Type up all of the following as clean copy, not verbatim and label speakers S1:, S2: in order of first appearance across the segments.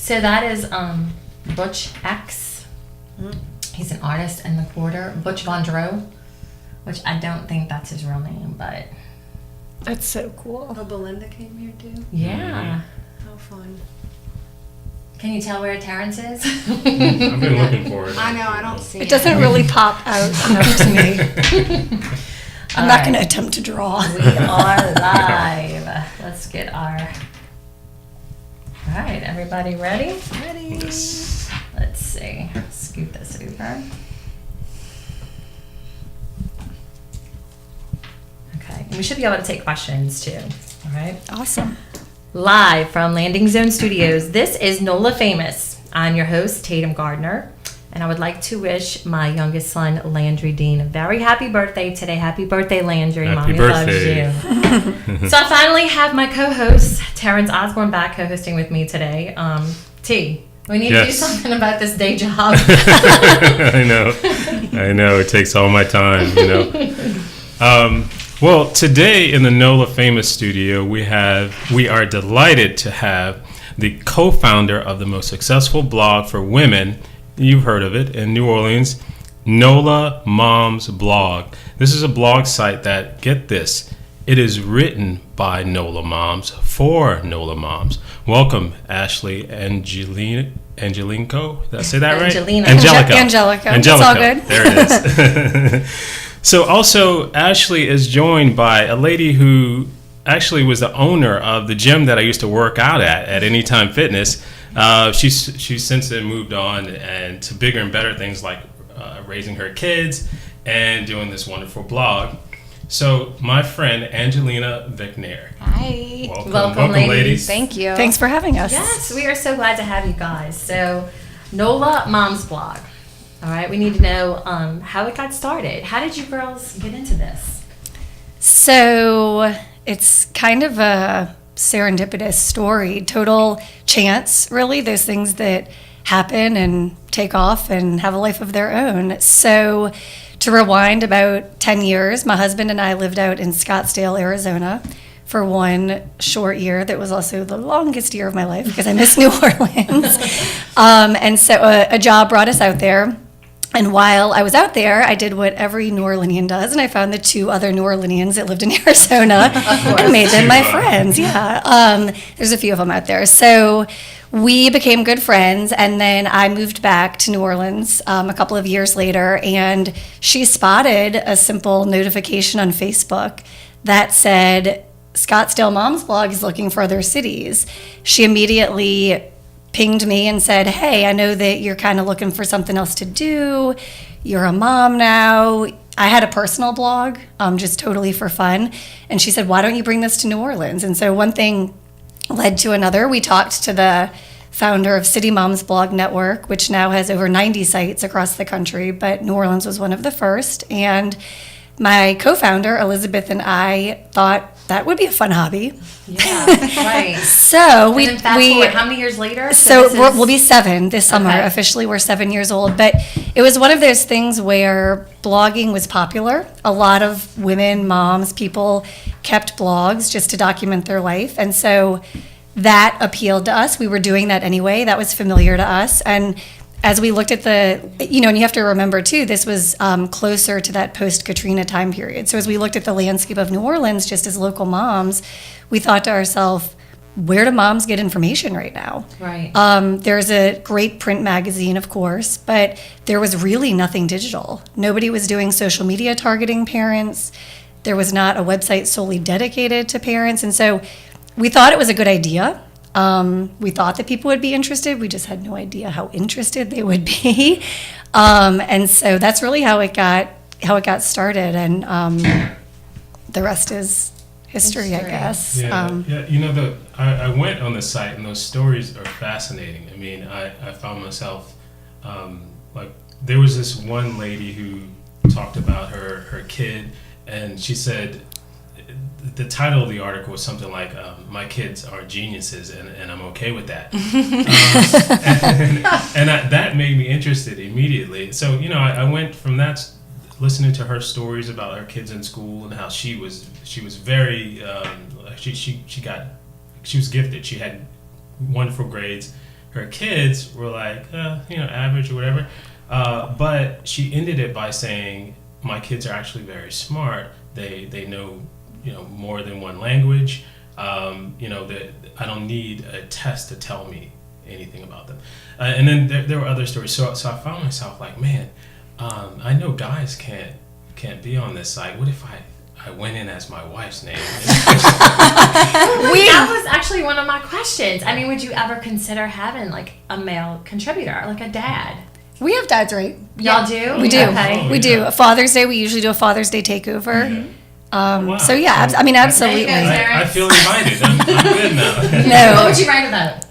S1: So that is Butch X. He's an artist and recorder. Butch Vondreau, which I don't think that's his real name, but...
S2: That's so cool.
S3: Oh, Belinda came here too?
S1: Yeah.
S3: How fun.
S1: Can you tell where Terrance is?
S4: I've been looking for it.
S3: I know, I don't see it.
S2: It doesn't really pop out enough to me. I'm not going to attempt to draw.
S1: We are live. Let's get our... All right, everybody ready?
S3: Ready.
S4: Yes.
S1: Let's see. Scoot this over. Okay, and we should be able to take questions too. All right.
S2: Awesome.
S1: Live from Landing Zone Studios, this is NOLA Famous. I'm your host, Tatum Gardner, and I would like to wish my youngest son, Landry Dean, a very happy birthday today. Happy birthday, Landry.
S4: Happy
S1: Mommy
S4: birthday.
S1: loves you. So I finally have my co-host, Terrance Osborne, back co-hosting with me today. T, we need to do something about this day job.
S4: I know. It takes all my time, Well, today in the NOLA Famous studio, we are delighted to have the co-founder of the most successful blog for women, you've heard of it, in New Orleans, NOLA Moms Blog. This is a blog site that, get this, it is written by NOLA moms for NOLA moms. Welcome, Ashley Angelico. Did I say that right?
S2: Angelico. It's all good.
S4: There it is. So also, Ashley is joined by a lady who actually was the owner of the gym that I used to work out at Anytime Fitness. She's since then moved on and to bigger and better things like raising her kids and doing this wonderful blog. So my friend Angelina Vicknair.
S2: Hi.
S4: Welcome, ladies.
S3: Thank you.
S2: Thanks for having us.
S1: Yes, we are so glad to have you guys. So, NOLA Moms Blog. All right, we need to know how it got started. How did you girls get into this?
S2: So it's kind of a serendipitous story, total chance, really. Those things that happen and take off and have a life of their own. So to rewind about 10 years, my husband and I lived out in Scottsdale, Arizona for one short year that was also the longest year of my life because I miss New Orleans. And so a job brought us out there. And while I was out there, I did what every New Orleanian does, and I found the two other New Orleanians that lived in Arizona and made them my friends. Yeah, there's a few of them out there. So we became good friends, and then I moved back to New Orleans a couple of years later, and she spotted a simple notification on Facebook that said, Scottsdale Moms Blog is looking for other cities. She immediately pinged me and said, hey, I know that you're kind of looking for something else to do. You're a mom now. I had a personal blog, just totally for fun. And she said, why don't you bring this to New Orleans? And so one thing led to another. We talked to the founder of City Moms Blog Network, which now has over 90 sites across the country, but New Orleans was one of the first. And my co-founder, Elizabeth, and I thought that would be a fun hobby.
S1: Yeah, right.
S2: So we
S1: how many years later?
S2: So we'll be 7 this summer. Okay. Officially, we're 7 years old. But it was one of those things where blogging was popular. A lot of women, moms, people kept blogs just to document their life. And so that appealed to us. We were doing that anyway. That was familiar to us. And as we looked at and you have to remember too, this was closer to that post-Katrina time period. So as we looked at the landscape of New Orleans, just as local moms, we thought to ourselves, where do moms get information right now?
S1: Right.
S2: There's a great print magazine, of course, but there was really nothing digital. Nobody was doing social media targeting parents. There was not a website solely dedicated to parents. And so we thought it was a good idea. We thought that people would be interested. We just had no idea how interested they would be. And so that's really how it got started. And the rest is history, I guess.
S4: Yeah, I went on the site, and those stories are fascinating. I mean, I found myself, there was this one lady who talked about her kid, and she said, the title of the article was something like, my kids are geniuses, and I'm okay with that. That made me interested immediately. So, I went from that, listening to her stories about her kids in school and how she was very, she was gifted. She had wonderful grades. her kids were like, average or whatever. But she ended it by saying, my kids are actually very smart. They know, more than one language. That I don't need a test to tell me anything about them. And then there were other stories. So I found myself like, man, I know guys can't be on this site. What if I went in as my wife's name?
S1: That was actually one of my questions. I mean, would you ever consider having like a male contributor, like a dad?
S2: We have dads, right?
S1: Y'all do?
S2: We do.
S1: Okay.
S2: We do. A Father's Day, we usually do a Father's Day takeover.
S4: Mm-hmm.
S2: Wow. So yeah, I mean, absolutely.
S1: There you go,
S4: I feel invited. I'm good now.
S2: No.
S1: What would you write about?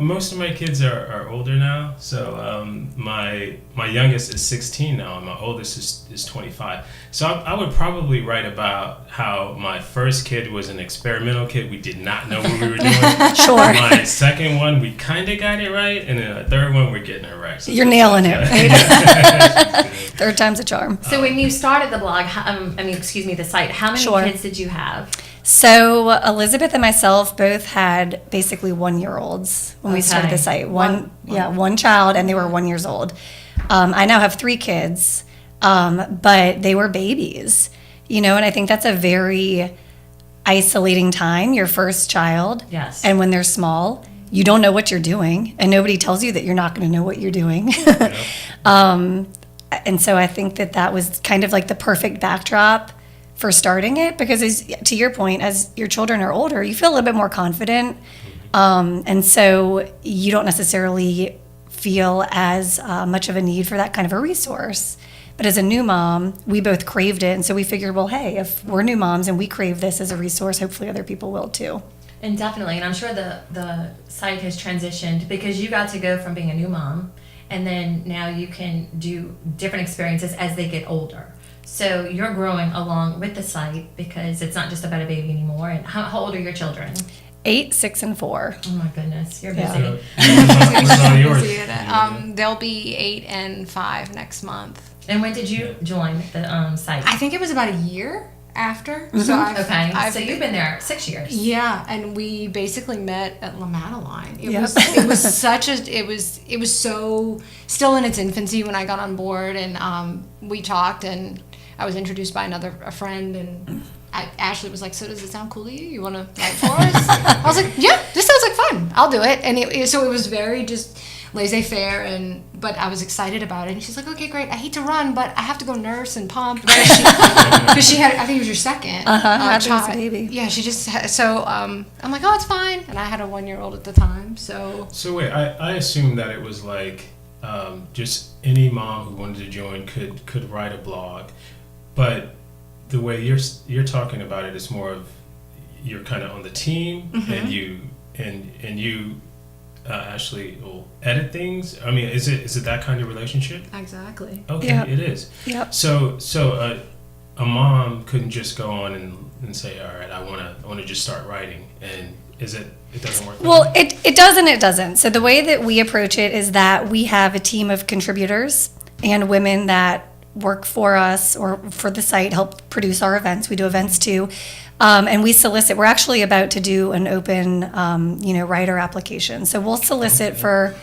S4: Most of my kids are older now. So my youngest is 16 now, and my oldest is 25. So I would probably write about how my first kid was an experimental kid. We did not know what we were doing.
S2: Sure.
S4: My second one, we kind of got it right, and then the third one, we're getting it right. So
S2: You're nailing it. Right? Third time's a charm.
S1: So when you started the blog, the site, how many
S2: Sure.
S1: kids did you have?
S2: So Elizabeth and myself both had basically 1-year-olds when we started the site. One child, and they were 1 year old. I now have 3 kids, but they were babies, and I think that's a very isolating time, your first child.
S1: Yes.
S2: And when they're small, you don't know what you're doing, and nobody tells you that you're not going to know what you're doing. And so I think that was kind of like the perfect backdrop for starting it, because to your point, as your children are older, you feel a little bit more confident. And so you don't necessarily feel as much of a need for that kind of a resource. But as a new mom, we both craved it. And so we figured, well, hey, if we're new moms and we crave this as a resource, hopefully other people will too.
S1: And definitely, and I'm sure the site has transitioned because you got to go from being a new mom, and then now you can do different experiences as they get older. So you're growing along with the site because it's not just about a baby anymore. And how old are your children?
S2: 8, 6, and 4.
S1: Oh my goodness, you're busy.
S2: Yeah.
S4: What's on yours?
S3: They'll be 8 and 5 next month.
S1: And when did you join the site?
S3: I think it was about a year after.
S2: Mm-hmm.
S3: So
S1: So you've been there 6 years.
S3: Yeah, and we basically met at La Madeline. It
S2: Yep.
S3: was it was so still in its infancy when I got on board, and we talked, and I was introduced by a friend, and Ashley was like, "So does it sound cool to you? You want to write for us?" I was like, "Yeah, this sounds like fun. I'll do it." And so it was very just laissez-faire, but I was excited about it. And she's like, "Okay, great. I hate to run, but I have to go nurse and pump." Because she had, I think it was your second
S2: Had
S3: child.
S2: a baby.
S3: Yeah, she just had, so I'm like, "Oh, it's fine." And I had a 1-year-old at the time, so.
S4: So wait, I assumed that it was like just any mom who wanted to join could write a blog, but the way you're talking about it is more of you're kind of on the team, and you Ashley will edit things. I mean, is it that kind of relationship?
S3: Exactly.
S4: Okay,
S2: Yep.
S4: it is.
S2: Yep.
S4: So a mom couldn't just go on and say, all right, I want to just start writing, and it doesn't work.
S2: Well, it does and it doesn't. So the way that we approach it is that we have a team of contributors and women that work for us or for the site, help produce our events. We do events too. And we solicit. We're actually about to do an open, writer application. So we'll solicit for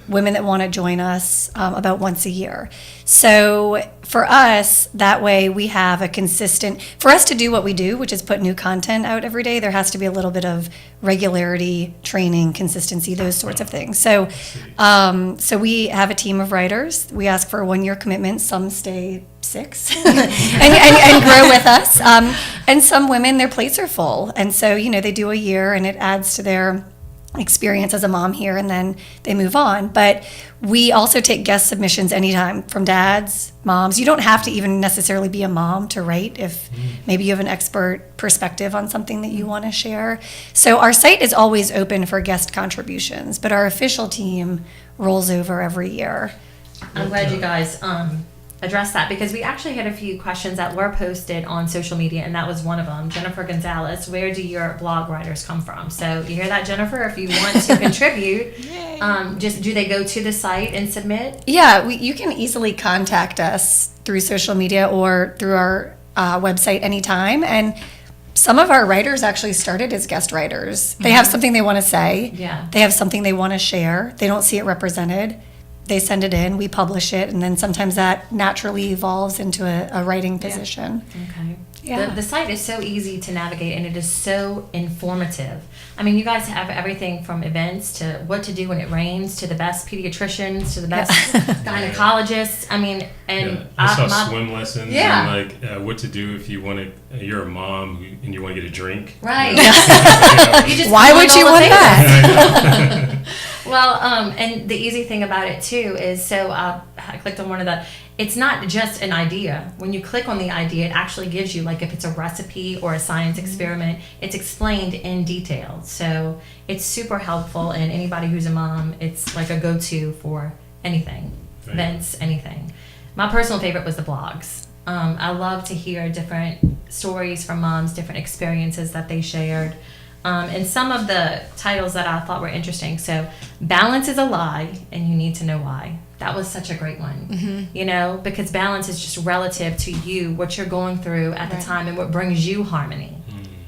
S2: women that want to join us about once a year. So for us, that way we have a consistent, for us to do what we do, which is put new content out every day, there has to be a little bit of regularity, training, consistency, those sorts of things. So so we have a team of writers. We ask for a 1-year commitment. Some stay 6 and grow with us. And some women, their plates are full. And so, they do a year and it adds to their experience as a mom here, and then they move on. But we also take guest submissions anytime from dads, moms. You don't have to even necessarily be a mom to write if maybe you have an expert perspective on something that you want to share. So our site is always open for guest contributions, but our official team rolls over every year.
S1: I'm glad you guys addressed that because we actually had a few questions that were posted on social media, and that was one of them. Jennifer Gonzalez, where do your blog writers come from? So you hear that, Jennifer? If you want to contribute, just do they go to the site and submit?
S2: Yeah, you can easily contact us through social media or through our website anytime. And some of our writers actually started as guest writers. They have something they want to say.
S1: Yeah.
S2: They have something they want to share. They don't see it represented. They send it in, we publish it, and then sometimes that naturally evolves into a writing position.
S1: Okay.
S2: Yeah.
S1: The site is so easy to navigate, and it is so informative. I mean, you guys have everything from events to what to do when it rains to the best pediatricians to the best gynecologists. I mean, and
S4: I saw swim lessons
S1: Yeah.
S4: and like what to do if you want to. You're a mom and you want to get a drink.
S1: Right. You just
S2: Why
S1: click
S2: would
S1: on
S2: you
S1: all the
S2: want
S1: things.
S2: that?
S1: Well, and the easy thing about it too is, so I clicked on one of the, it's not just an idea. When you click on the idea, it actually gives you, like if it's a recipe or a science experiment, it's explained in detail. So it's super helpful, and anybody who's a mom, it's like a go-to for anything,
S4: Right.
S1: events, anything. My personal favorite was the blogs. I love to hear different stories from moms, different experiences that they shared. And some of the titles that I thought were interesting. So, balance is a lie, and you need to know why. That was such a great one. You know, because balance is just relative to you, what you're going through at the
S3: Right.
S1: time, and what brings you harmony.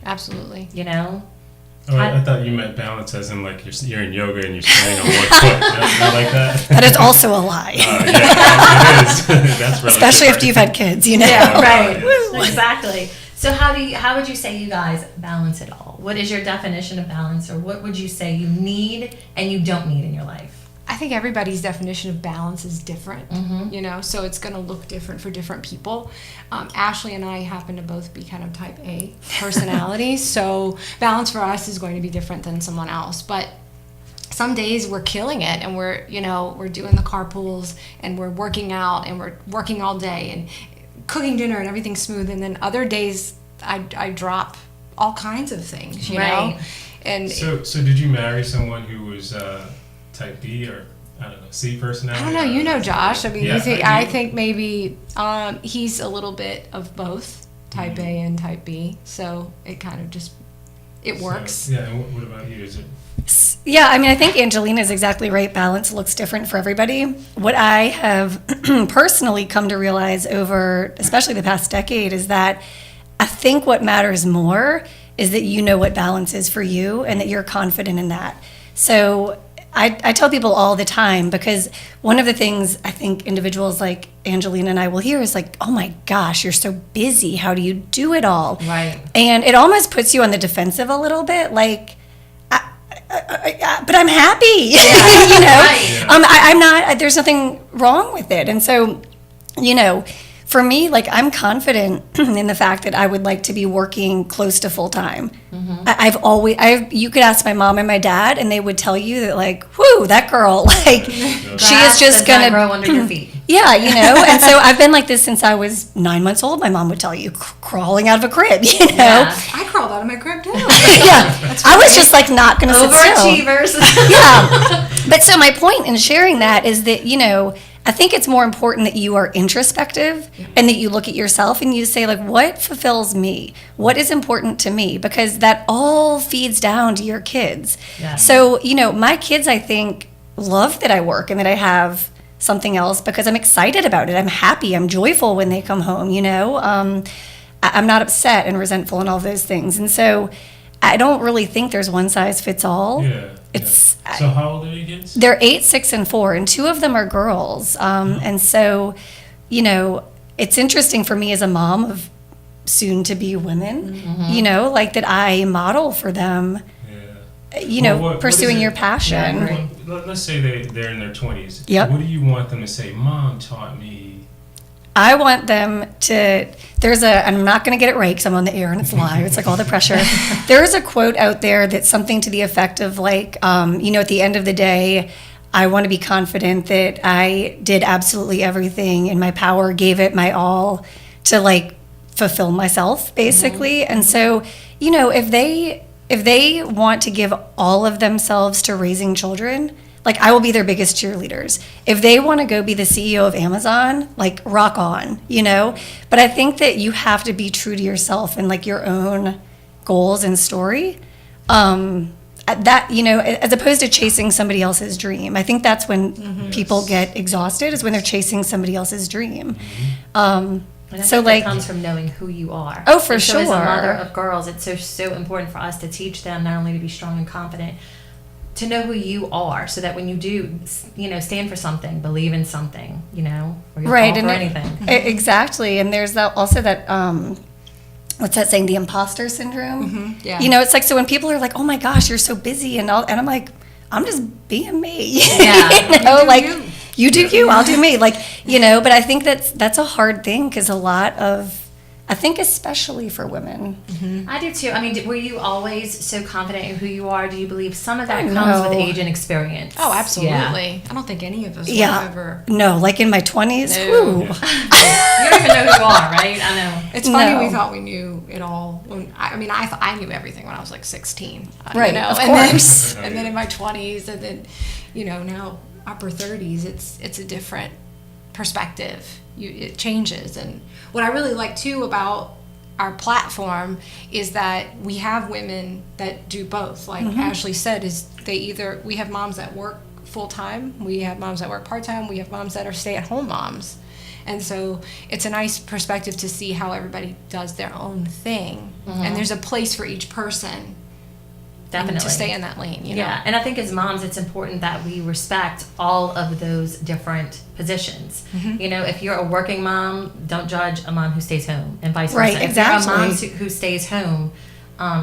S3: Absolutely.
S1: You know,
S4: Oh, I thought you meant balance as in like you're in yoga and you're standing on one foot. Not like that.
S2: That is also a lie.
S4: Yeah, it is. That's relative,
S2: Especially after
S4: right?
S2: you've had kids, you know?
S1: yeah, right,
S4: yes.
S1: exactly. So, how would you say you guys balance it all? What is your definition of balance, or what would you say you need and you don't need in your life?
S3: I think everybody's definition of balance is different, you know, so it's going to look different for different people. Ashley and I happen to both be kind of type A personalities, so balance for us is going to be different than someone else. But some days we're killing it, and we're doing the carpools, and we're working out, and we're working all day, and cooking dinner, and everything's smooth. And then other days I drop all kinds of things, you know.
S1: Right.
S3: And
S4: So did you marry someone who was type B or I don't know, C personality?
S3: I don't know. You know, Josh. I mean,
S4: Yeah,
S3: you think
S4: I
S3: I
S4: do.
S3: think maybe he's a little bit of both, type A and type B. So it kind of just works.
S4: So, yeah. And what about you? Is it?
S2: Yeah, I mean, I think Angelina is exactly right. Balance looks different for everybody. What I have personally come to realize over, especially the past decade, is that I think what matters more is that you know what balance is for you and that you're confident in that. So I tell people all the time, because one of the things I think individuals like Angelina and I will hear is like, oh my gosh, you're so busy. How do you do it all?
S1: Right.
S2: And it almost puts you on the defensive a little bit, like, but I'm happy, you know.
S1: Right.
S2: I'm not. There's nothing wrong with it, and so, you know, for me, like, I'm confident in the fact that I would like to be working close to full time. You could ask my mom and my dad, and they would tell you that, like, whoo, that girl, like, she is
S1: Grass
S2: just
S1: does not
S2: gonna
S1: grow under your feet.
S2: Yeah, you know, and so I've been like this since I was 9 months old. My mom would tell you, crawling out of a crib, you know.
S1: Yeah.
S3: I crawled out of my crib too.
S2: Yeah, I was just like not going to sit still.
S1: Overachievers.
S2: Yeah, but so my point in sharing that is that, you know, I think it's more important that you are introspective and that you look at yourself and you say, like, what fulfills me? What is important to me? Because that all feeds down to your kids.
S1: Yeah.
S2: So, you know, my kids, I think, love that I work and that I have something else because I'm excited about it. I'm happy. I'm joyful when they come home, you know. I'm not upset and resentful and all those things. And so I don't really think there's one size fits all.
S4: Yeah.
S2: It's
S4: yeah. So how old are your kids?
S2: They're 8, 6, and 4, and 2 of them are girls. And so, you know, it's interesting for me as a mom of soon-to-be women, you know, like that I model for them,
S4: Yeah.
S2: you know,
S4: What is
S2: pursuing
S4: it-
S2: your passion.
S1: Yeah,
S4: Let's say they're in their 20s.
S2: Yep.
S4: What do you want them to say? Mom taught me.
S2: I want them to, I'm not going to get it right because I'm on the air and it's live. It's like all the pressure. There is a quote out there that's something to the effect of like, you know, at the end of the day, I want to be confident that I did absolutely everything in my power, gave it my all to like fulfill myself, basically. And so, you know, if they want to give all of themselves to raising children, like, I will be their biggest cheerleaders. If they want to go be the CEO of Amazon, like, rock on, you know? But I think that you have to be true to yourself and, like, your own goals and story. That, you know, as opposed to chasing somebody else's dream. I think that's when people get exhausted, is when they're chasing somebody else's dream.
S1: And I
S2: So,
S1: think
S2: like-
S1: that comes from knowing who you are.
S2: Oh, for
S1: And so as a
S2: sure.
S1: mother of girls, it's so important for us to teach them not only to be strong and confident, to know who you are, so that when you do, stand for something, believe in something, or you'll
S2: Right,
S1: fall for
S2: and
S1: anything.
S2: Exactly. And there's also that, what's that saying, the imposter syndrome?
S3: Yeah.
S2: It's like, so when people are like, oh my gosh, you're so busy and I'm like, I'm just being me.
S1: Yeah.
S2: You do you, I'll do me. But I think that's a hard thing, because a lot of, I think especially for women.
S1: I do too. I mean, were you always so confident in who you are? Do you believe some of that
S2: Oh,
S1: comes
S2: no.
S1: with age and experience?
S3: Oh, absolutely.
S1: Yeah.
S3: I don't think any of us
S2: Yeah.
S3: will ever.
S2: No, like in my 20s,
S3: No.
S2: whew.
S1: You don't even know who you are, right? I know.
S3: It's funny
S2: No.
S3: we thought we knew it all. I thought I knew everything when I was like 16.
S2: Right, of
S3: and
S2: course.
S3: Then, and then in my 20s, and then now upper 30s, it's a different perspective. It changes, and what I really like too about our platform is that we have women that do both. Like Ashley said, we have moms that work full time, we have moms that work part time, we have moms that are stay at home moms. And so it's a nice perspective to see how everybody does their own thing. And there's a place for each person.
S1: Definitely.
S3: And to stay in that lane,
S1: Yeah, and I think as moms, it's important that we respect all of those different positions. If you're a working mom, don't judge a mom who stays home, and vice versa.
S2: Right,
S1: If
S2: exactly.
S1: you're a mom who stays home,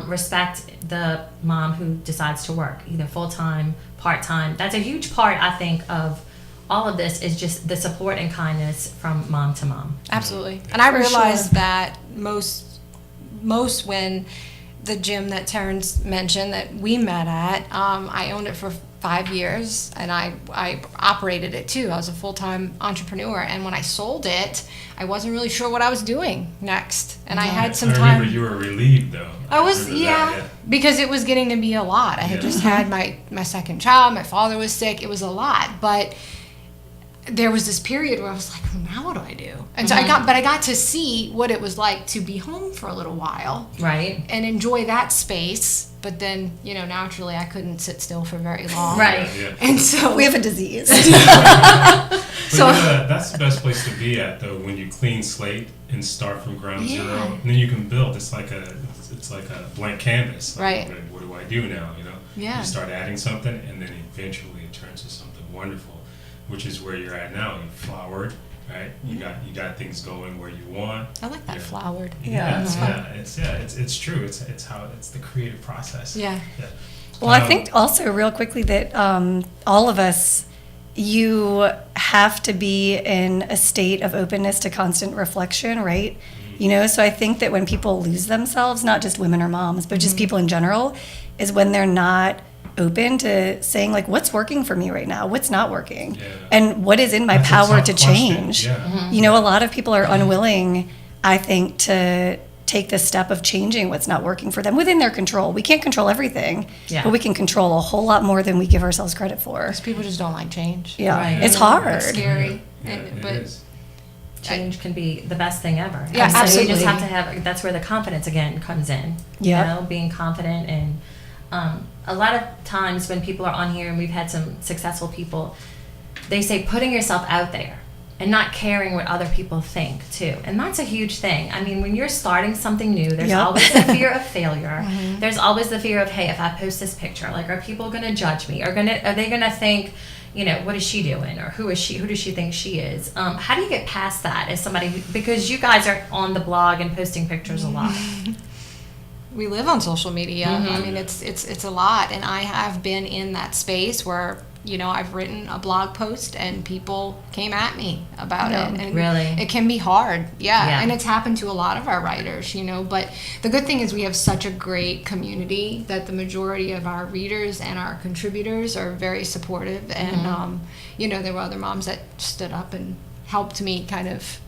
S1: respect the mom who decides to work, either full-time, part-time. That's a huge part, I think, of all of this, is just the support and kindness from mom to mom.
S3: Absolutely. And I
S2: For
S3: realized
S2: sure.
S3: that most when the gym that Terrance mentioned that we met at, I owned it for 5 years, and I operated it too. I was a full-time entrepreneur, and when I sold it, I wasn't really sure what I was doing next, and I had some
S4: I
S3: time.
S4: remember you were relieved though.
S3: I was,
S4: remember
S3: yeah,
S4: that,
S3: because it was getting to be a lot. I had just had my second child. My father was sick. It was a lot, but there was this period where I was like, well, now what do I do? And so I got to see what it was like to be home for a little while
S1: Right?
S3: and enjoy that space. But then, naturally, I couldn't sit still for very long.
S1: Right.
S4: Yeah.
S3: And so
S2: We have a disease.
S4: But
S3: So-
S4: that's the best place to be at though, when you clean slate and start from ground
S3: Yeah.
S4: zero, and then you can build. It's like a blank canvas. Like,
S3: Right.
S4: What do I do now?
S3: Yeah.
S4: You start adding something, and then eventually it turns to something wonderful, which is where you're at now. You flowered, right? You got things going where you want.
S3: I like that
S4: Yeah.
S3: flowered.
S4: It's true. It's how it's the creative process.
S3: Yeah.
S2: Well, I think also real quickly that all of us, you have to be in a state of openness to constant reflection, right? So I think that when people lose themselves, not just women or moms, but just people in general, is when they're not open to saying, like, what's working for me right now, what's not working, and what is in my
S4: That's a
S2: power
S4: tough
S2: to
S4: question.
S2: change.
S4: Yeah.
S2: A lot of people are unwilling, I think, to take the step of changing what's not working for them within their control. We can't control everything,
S1: Yeah.
S2: but we can control a whole lot more than we give ourselves credit for.
S3: Because people just don't like change.
S2: Yeah,
S1: Right.
S2: it's hard.
S3: It's scary.
S4: Yeah,
S3: And-
S4: it
S3: but
S4: is.
S1: Change can be the best thing ever.
S3: Yeah,
S1: And so you
S3: absolutely.
S1: just have to have, that's where the confidence again comes in.
S2: Yeah.
S1: Being confident. And a lot of times when people are on here, and we've had some successful people, they say putting yourself out there and not caring what other people think too. And that's a huge thing. I mean, when you're starting something new, there's
S2: Yep.
S1: always the fear of failure. There's always the fear of, hey, if I post this picture, like, are people going to judge me? Are they going to think, what is she doing, or who is she? Who does she think she is? How do you get past that as somebody because you guys are on the blog and posting pictures a lot?
S3: We live on social media. I mean, it's a lot, and I have been in that space where I've written a blog post and people came at me about it, and
S1: Really?
S3: it can be hard.
S1: Yeah.
S3: And it's happened to a lot of our writers, But the good thing is we have such a great community that the majority of our readers and our contributors are very supportive, and there were other moms that stood up and helped me kind of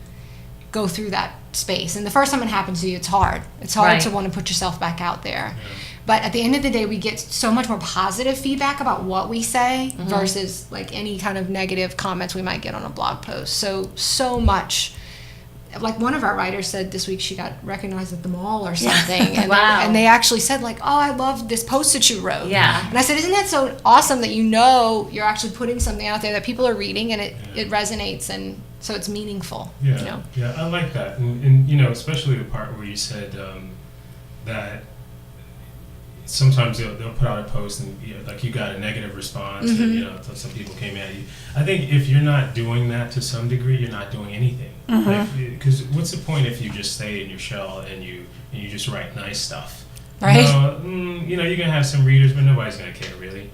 S3: go through that space. And the first time it happens to you, it's hard. It's hard
S1: Right.
S3: to want to put yourself back out there. But at the end of the day, we get so much more positive feedback about what we say versus like any kind of negative comments we might get on a blog post. So much. Like one of our writers said this week she got recognized at the mall or something. And,
S1: Wow.
S3: and they actually said like, oh, I love this post that you wrote.
S1: Yeah.
S3: And I said, isn't that so awesome that you're actually putting something out there that people are reading and it resonates and so it's meaningful.
S4: Yeah,
S3: You know?
S4: yeah, I like that, and you know, especially the part where you said that sometimes they'll put out a post and like you got a negative response, and you know, some people came at you. I think if you're not doing that to some degree, you're not doing anything. Because what's the point if you just stay in your shell and you just write nice stuff?
S3: Right.
S4: You know, you're gonna have some readers, but nobody's gonna care really.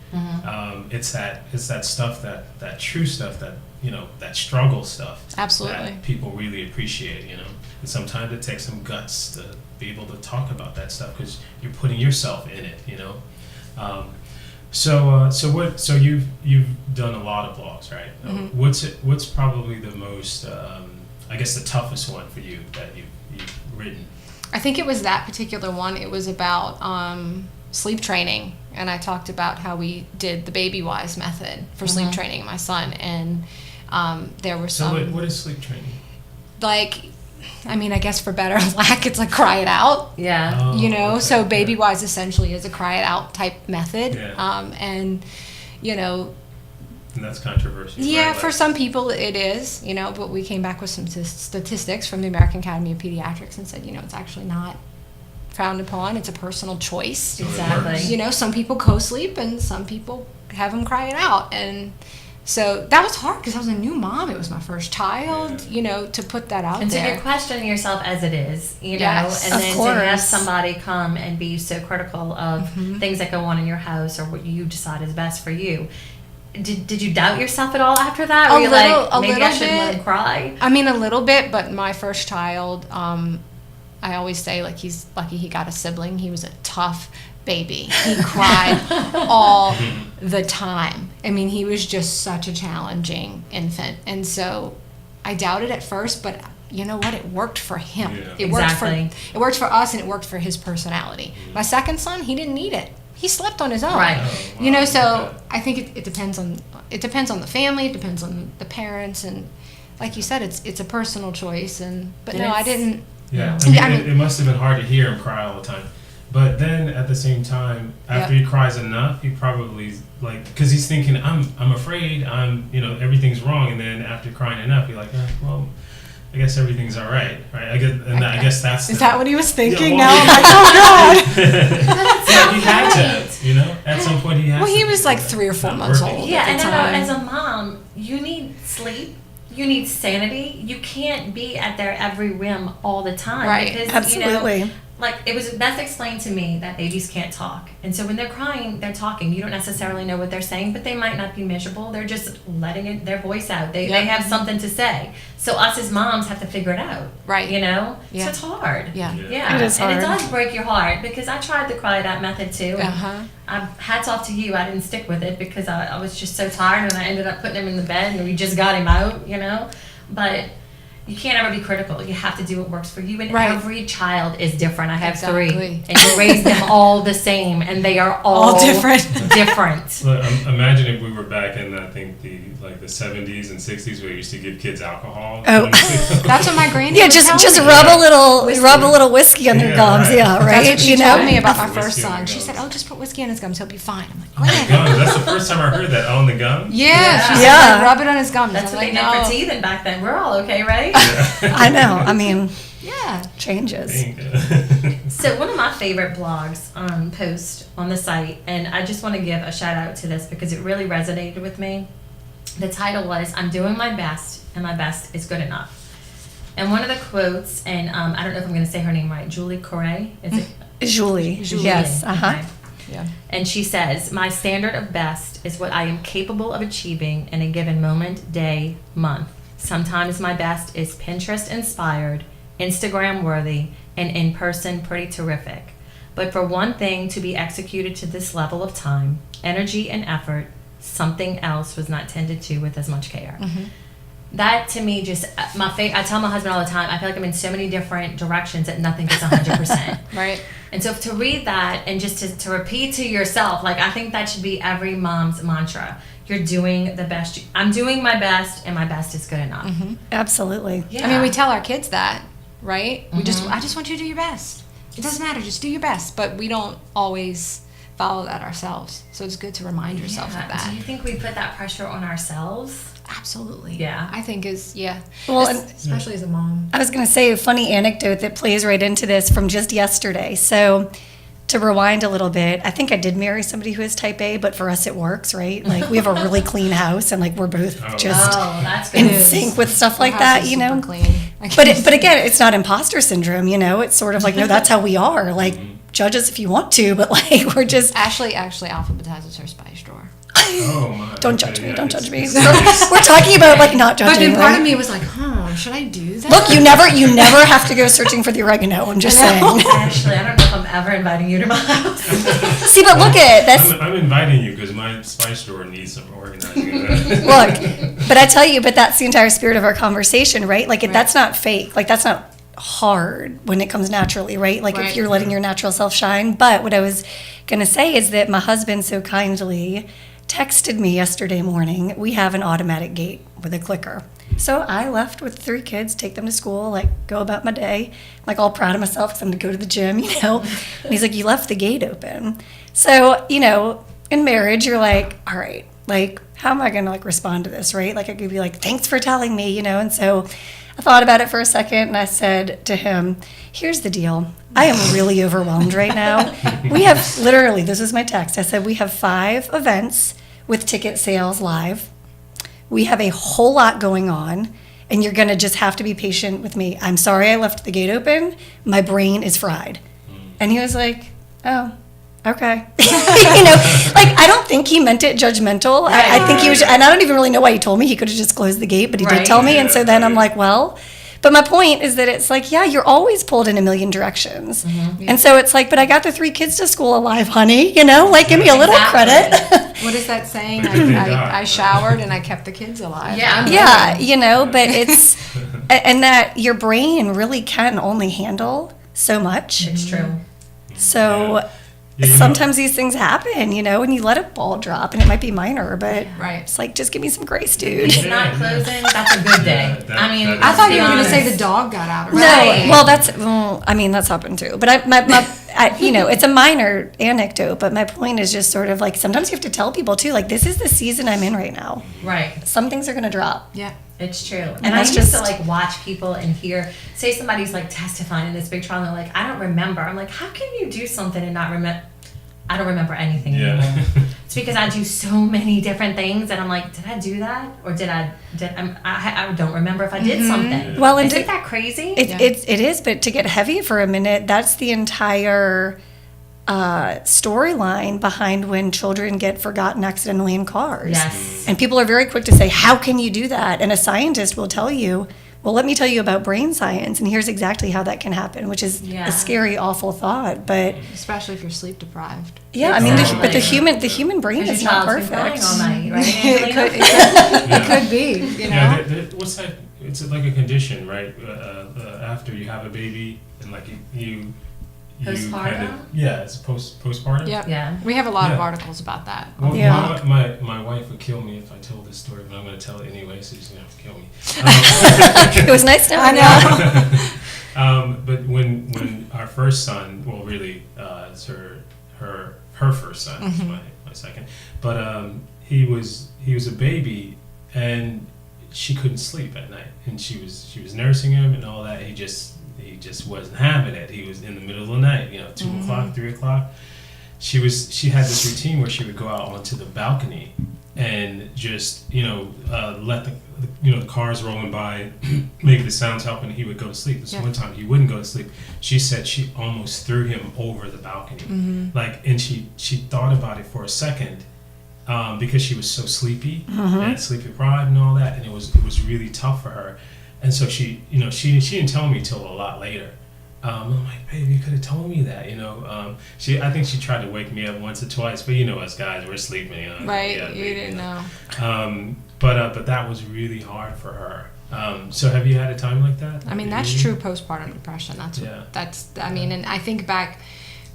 S4: It's that stuff, that true stuff, that you know, that struggle stuff.
S3: Absolutely.
S4: That people really appreciate. You know, and sometimes it takes some guts to be able to talk about that stuff because you're putting yourself in it. You know. So you've done a lot of blogs, right? What's probably the most I guess the toughest one for you that you've written?
S3: I think it was that particular one. It was about sleep training, and I talked about how we did the Baby Wise method for sleep training my son, and there were some.
S4: So what is sleep training?
S3: Like, I mean, I guess for better lack, it's like cry it out.
S1: Yeah.
S4: Oh,
S3: You know,
S4: okay,
S3: so Baby
S4: yeah.
S3: Wise essentially is a cry it out type method,
S4: Yeah.
S3: and you know.
S4: And that's controversial.
S3: Yeah,
S4: right?
S3: for some people it is, you know, but we came back with some statistics from the American Academy of Pediatrics and said, you know, it's actually not frowned upon. It's a personal choice.
S4: So it
S1: Exactly.
S4: works.
S3: You know, some people co-sleep and some people have them cry it out. And so that was hard because I was a new mom. It was my first child,
S4: Yeah.
S3: you know, to put that out
S1: And so
S3: there.
S1: you're questioning yourself as it is, you know,
S3: Yes,
S1: and
S2: of
S1: then to have
S2: course.
S1: somebody come and be so critical of things that go on in your house or what you decide is best for you. Did you doubt yourself at all after that?
S3: A
S1: Were you
S3: little-
S1: like,
S3: a
S1: maybe I
S3: little
S1: shouldn't let
S3: bit.
S1: him cry?
S3: I mean, a little bit, but my first child, I always say, like, he's lucky he got a sibling. He was a tough baby. He cried all the time. I mean, he was just such a challenging infant. And so I doubted at first, but you know what? It worked for him.
S4: Yeah.
S3: It worked
S1: Exactly.
S3: it worked for us, and it worked for his personality. My second son, he didn't need it. He slept on his own.
S1: Right.
S4: Oh,
S3: You know,
S4: wow,
S3: so
S4: okay.
S3: I think it depends on the family, it depends on the parents, and like you said, it's a personal choice. But
S1: And
S3: no, I
S1: it's-
S3: didn't.
S4: Yeah,
S3: Yeah,
S4: I
S3: I
S4: mean,
S3: mean-
S4: it must have been hard to hear him cry all the time. But then at the same time, after
S3: Yeah.
S4: he cries enough, he probably like because he's thinking, I'm afraid, you know, everything's wrong. And then after crying enough, you're like, well, I guess everything's all right, right? I guess that's.
S3: Is that what he was thinking?
S4: well,
S3: now I'm like, oh god.
S4: Yeah, he had to, you know. At some point, he had.
S3: Well,
S4: to
S3: he was like
S4: because
S3: 3 or
S4: it's
S3: 4
S4: not
S3: months
S4: working.
S3: old.
S1: Yeah,
S3: at
S1: and
S3: the
S1: I know
S3: time.
S1: as a mom, you need sleep. You need sanity. You can't be at their every whim all the time.
S3: Right.
S1: Because,
S2: Absolutely.
S1: You know, like, it was best explained to me that babies can't talk. And so when they're crying, they're talking. You don't necessarily know what they're saying, but they might not be miserable. They're just letting their voice out. They
S3: Yep.
S1: have something to say. So us as moms have to figure it out.
S3: Right.
S1: You know?
S3: Yeah.
S1: So it's hard.
S3: Yeah.
S1: Yeah.
S2: It is
S1: And it
S2: hard.
S1: does break your heart because I tried the cry it out method too. And hats off to you. I didn't stick with it because I was just so tired and I ended up putting him in the bed and we just got him out, you know? But you can't ever be critical. You have to do what works for you. And
S3: Right.
S1: every child is different. I have
S3: Exactly.
S1: 3. And you raise them all the same. And they are all
S3: different.
S1: different.
S4: Look, imagine if we were back in, I think, the 70s and 60s where we used to give kids alcohol.
S2: Oh.
S3: That's what my granny
S2: Yeah,
S3: would
S2: just
S3: tell me.
S2: rub a little whiskey on their
S4: Yeah,
S2: gums.
S4: right.
S2: Yeah, right.
S3: That's what she
S2: you
S3: told
S2: know,
S3: me about my
S4: Whiskey
S3: first
S4: on
S3: son.
S4: the
S3: She
S4: gums.
S3: said, "Oh, just put whiskey on his gums. He'll be fine." I'm like,
S4: Gums.
S3: "What?"
S4: That's the first time I heard that. On the gum?
S3: Yeah, she said,
S2: Yeah.
S3: like, "Rub it on his gums."
S1: That's
S3: I'm
S1: what
S3: like,
S1: they meant
S3: "No."
S1: for teething back then. We're all okay, right?
S2: I know. I mean,
S3: Yeah.
S2: changes.
S1: So one of my favorite blogs post on the site, and I just want to give a shout out to this because it really resonated with me. The title was, "I'm doing my best, and my best is good enough." And one of the quotes, and I don't know if I'm going to say her name right, Julie Corey, is it?
S2: Julie.
S1: Julie.
S2: Yes. Uh huh.
S1: Okay.
S3: Yeah.
S1: And she says, "My standard of best is what I am capable of achieving in a given moment, day, month. Sometimes my best is Pinterest inspired, Instagram worthy, and in person pretty terrific. But for one thing to be executed to this level of time, energy, and effort, something else was not tended to with as much care." That to me just I tell my husband all the time, I feel like I'm in so many different directions that nothing gets 100%.
S3: Right.
S1: And so to read that and just to repeat to yourself, like, I think that should be every mom's mantra. You're doing the best. I'm doing my best, and my best is good enough.
S2: Absolutely.
S1: Yeah.
S3: I mean, we tell our kids that, right? I just want you to do your best. It doesn't matter, just do your best. But we don't always follow that ourselves. So it's good to remind yourself of
S1: Do
S3: that.
S1: you think we put that pressure on ourselves?
S3: Absolutely.
S1: Yeah.
S3: I think
S2: Well,
S3: especially as a mom.
S2: I was going to say a funny anecdote that plays right into this from just yesterday. So, to rewind a little bit, I think I did marry somebody who is type A, but for us it works, right? Like we have a really clean house, and like we're both just
S1: that's good
S2: in
S1: news.
S2: sync with stuff like
S3: Our
S2: that,
S3: house is
S2: you know.
S3: super clean.
S2: But again, it's not imposter syndrome, you know. It's sort of like, no, that's how we are. Like, judge us if you want to, but like we're just
S3: Ashley actually alphabetizes her spice drawer.
S4: Oh my.
S2: don't
S4: okay,
S2: judge me,
S4: yeah,
S2: don't
S4: it's-
S2: judge me. We're talking about like not
S3: But
S2: judging.
S3: then part
S2: Right?
S3: of me was like, should I do that?
S2: Look, you never have to go searching for the oregano. I'm just saying.
S1: Actually, I don't know if I'm ever inviting you to my house.
S2: See, but look at that's
S4: I'm inviting you because my spice drawer needs some organizing.
S2: look. But I tell you, but that's the entire spirit of our conversation, right? Like that's not fake. Like that's not hard when it comes naturally, right? Like if
S3: Right.
S2: you're letting your natural self shine. But what I was gonna say is that my husband so kindly texted me yesterday morning. We have an automatic gate with a clicker. So I left with 3 kids, take them to school, like go about my day, like all proud of myself because I'm gonna go to the gym, you know. And he's like, "You left the gate open." So, you know, in marriage, you're like, all right, like how am I gonna like respond to this, right? Like I could be like, "Thanks for telling me," you know. And so I thought about it for a second and I said to him, "Here's the deal. I am really overwhelmed right now. We have literally, this is my text. I said, we have 5 events with ticket sales live. We have a whole lot going on, and you're going to just have to be patient with me. I'm sorry I left the gate open. My brain is fried." And he was like, "Oh, okay." You know, like I don't think he meant it judgmental. I think he was, and I don't even really know why he told me. He could have just closed the gate, but he did
S1: Right.
S2: tell me. And so then I'm like, well, but my point is that it's like, yeah, you're always pulled in a million directions. And so it's like, but I got the 3 kids to school alive, honey, you know, like give me a little credit.
S3: What is that saying?
S4: But they die.
S3: I showered and I kept the kids alive.
S1: Yeah.
S2: Yeah, you know, but it's, and that your brain really can only handle so much.
S1: It's true.
S2: So
S4: Yeah, you know-
S2: sometimes these things happen, you know, and you let a ball drop and it might be minor, but
S3: Right.
S2: it's like, just give me some grace, dude.
S1: It's not closing. That's a good day.
S4: Yeah,
S1: I mean,
S4: that
S3: I thought
S4: is
S3: you were going to
S1: honest.
S3: say the dog got out or
S2: No,
S3: something.
S2: well, I mean, that's happened too. But you know, it's a minor anecdote, but my point is just sort of like, sometimes you have to tell people too, like, this is the season I'm in right now.
S1: Right.
S2: Some things are going to drop.
S3: Yeah.
S1: It's true. And
S2: And
S1: I
S2: that's
S1: used to
S2: just-
S1: like watch people and hear, say somebody's like testifying in this big trial and they're like, "I don't remember." I'm like, how can you do something and not remember? I don't remember anything
S4: Yeah.
S1: anymore. It's because I do so many different things and I'm like, did I do that? Or I don't remember if I did something.
S2: Well, and
S1: Isn't that crazy?
S2: It is, but to get heavy for a minute, that's the entire storyline behind when children get forgotten accidentally in cars.
S1: Yes.
S2: And people are very quick to say, how can you do that? And a scientist will tell you, well, let me tell you about brain science, and here's exactly how that can happen, which is
S1: Yeah.
S2: a scary, awful thought. But
S3: Especially if you're sleep deprived.
S2: yeah, I mean,
S1: Exactly.
S2: but the human brain
S1: Because
S2: is
S1: your
S2: not
S1: child's been
S2: perfect.
S1: crying all night, right?
S3: It could,
S1: Angelina?
S3: it could be, you know?
S4: Yeah, what's that? It's like a condition, right? After you have a baby and like you
S1: Postpartum?
S4: Yeah, it's postpartum.
S3: Yep.
S1: Yeah.
S3: We have a lot of
S4: Yeah.
S3: articles about that.
S4: Well,
S2: Yeah.
S4: my wife would kill me if I told this story, but I'm going to tell it anyway, so she's going to have to kill me.
S2: It was nice knowing you.
S4: But when our first son, well, really, it's her first son, it's my second, but he was a baby, and she couldn't sleep at night, and she was nursing him and all that. He just wasn't having it. He was in the middle of the night, 2 o'clock, 3 o'clock. She had this routine where she would go out onto the balcony and just let the cars rolling by, making the sounds helping. He would go to sleep. This one time he wouldn't go to sleep. She said she almost threw him over the balcony, and she thought about it for a second. Because she was so sleepy and sleep deprived and all that, and it was really tough for her, and so she didn't tell me till a lot later. I'm like, babe, you could have told me that, I think she tried to wake me up once or twice, but us guys, we're sleeping,
S3: Right,
S4: yeah,
S3: you
S4: baby,
S3: didn't know.
S4: But that was really hard for her. So have you had a time like that?
S3: I mean, that's true postpartum depression. And I think back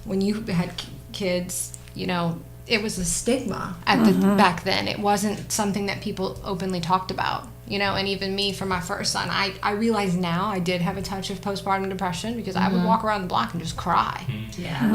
S3: when you had kids, it was a stigma at back then. It wasn't something that people openly talked about. and even me for my first son, I realize now I did have a touch of postpartum depression because I would walk around the block and just cry,
S1: Yeah.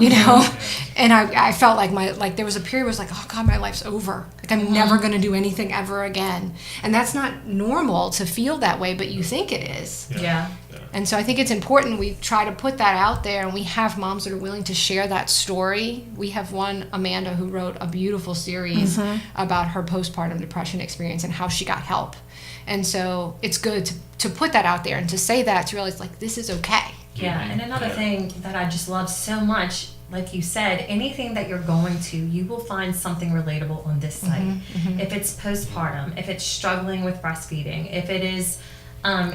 S3: and I felt like there was a period where it was like, oh God, my life's over. Like I'm never going to do anything ever again. And that's not normal to feel that way, but you think it is.
S1: Yeah.
S3: And so I think it's important we try to put that out there, and we have moms that are willing to share that story. We have one, Amanda, who wrote a beautiful series about her postpartum depression experience and how she got help. And so it's good to put that out there and to say that, to realize like this is okay.
S1: Yeah, and another thing that I just love so much, like you said, anything that you're going to, you will find something relatable on this site. If it's postpartum, if it's struggling with breastfeeding, if it is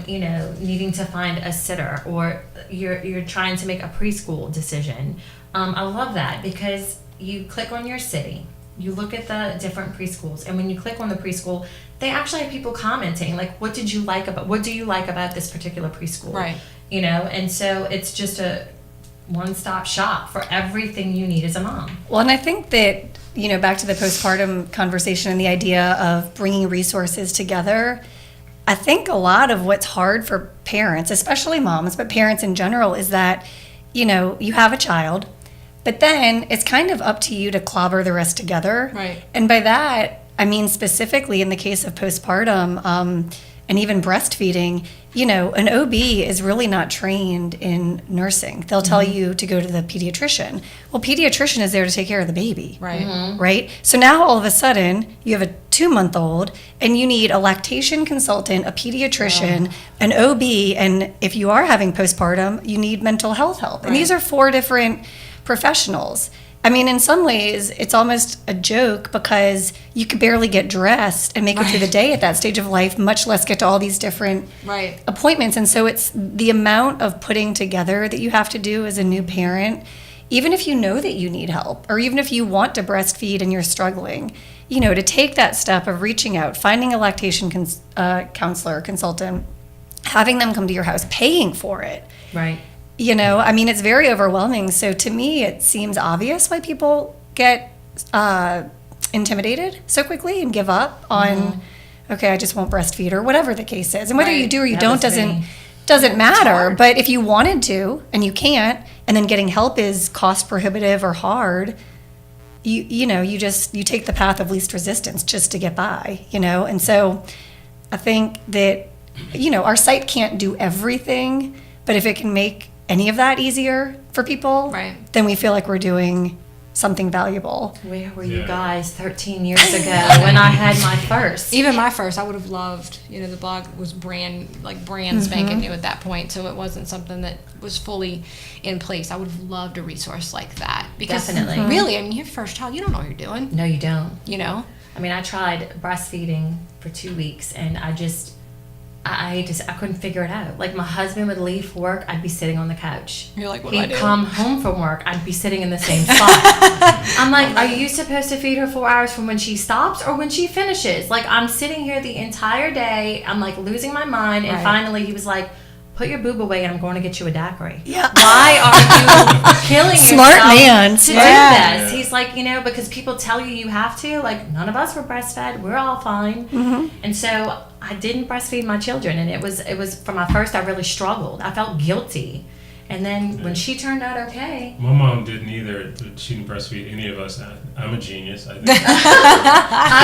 S1: needing to find a sitter, or you're trying to make a preschool decision. I love that because you click on your city, you look at the different preschools, and when you click on the preschool, they actually have people commenting like, what do you like about this particular preschool?
S3: Right.
S1: And so it's just a one-stop shop for everything you need as a mom.
S2: Well, and I think that, back to the postpartum conversation and the idea of bringing resources together, I think a lot of what's hard for parents, especially moms, but parents in general, is that, you have a child, but then it's kind of up to you to clobber the rest together.
S3: Right.
S2: And by that, I mean specifically in the case of postpartum and even breastfeeding, an OB is really not trained in nursing. They'll tell you to go to the pediatrician. Well, pediatrician is there to take care of the baby.
S3: Right.
S2: Right? So now all of a sudden you have a 2-month-old and you need a lactation consultant, a pediatrician, an OB, and if you are having postpartum, you need mental health help. And these are 4 different professionals. I mean, in some ways, it's almost a joke because you could barely get dressed and make it through the day at that stage of life, much less get to all these different appointments. And so it's the amount of putting together that you have to do as a new parent, even if you know that you need help, or even if you want to breastfeed and you're struggling, to take that step of reaching out, finding a lactation counselor, consultant, having them come to your house, paying for it.
S1: Right.
S2: I mean, it's very overwhelming. So to me, it seems obvious why people get intimidated so quickly and give up on, okay, I just won't breastfeed, or whatever the case is. And whether you do or you don't doesn't matter. But if you wanted to and you can't, and then getting help is cost prohibitive or hard, you take the path of least resistance just to get by, And so I think that, our site can't do everything, but if it can make any of that easier for people, then we feel like we're doing something valuable.
S1: Where were you guys 13 years ago when I had my first?
S3: Even my first, I would have loved, the blog was brand spanking new at that point, so it wasn't something that was fully in place. I would have loved a resource like that. Because
S1: Definitely.
S3: Really, I mean, you have your first child, you don't know what you're doing.
S1: No, you don't.
S3: I
S1: mean, I tried breastfeeding for 2 weeks, and I couldn't figure it out. Like, my husband would leave for work, I'd be sitting on the couch.
S3: You're like, what do I do?
S1: He'd come home from work, I'd be sitting in the same spot. I'm like, are you supposed to feed her 4 hours from when she stops or when she finishes? Like, I'm sitting here the entire day, I'm like losing my mind, and finally he was like, put your boob away and I'm going to get you a daiquiri.
S2: Yeah.
S1: Why are you killing
S2: Smart
S1: yourself
S2: man.
S1: to do this? He's like, because people tell you have to. Like, none of us were breastfed. We're all fine. And so I didn't breastfeed my children, and it was for my first, I really struggled. I felt guilty. And then when she turned out okay.
S4: My mom didn't either. She didn't breastfeed any of us. I'm a genius, I think.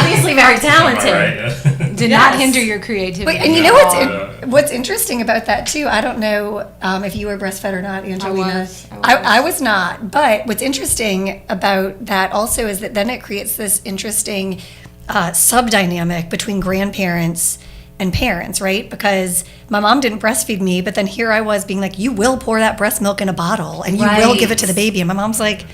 S1: Obviously very talented.
S4: Right?
S3: Did not hinder your creativity.
S2: And what's interesting about that too, I don't know if you were breastfed or not, Angelina. I was not. But what's interesting about that also is that then it creates this interesting sub-dynamic between grandparents and parents, right? Because my mom didn't breastfeed me, but then here I was being like, you will pour that breast milk in a bottle and you will give it to the baby. And my mom's like,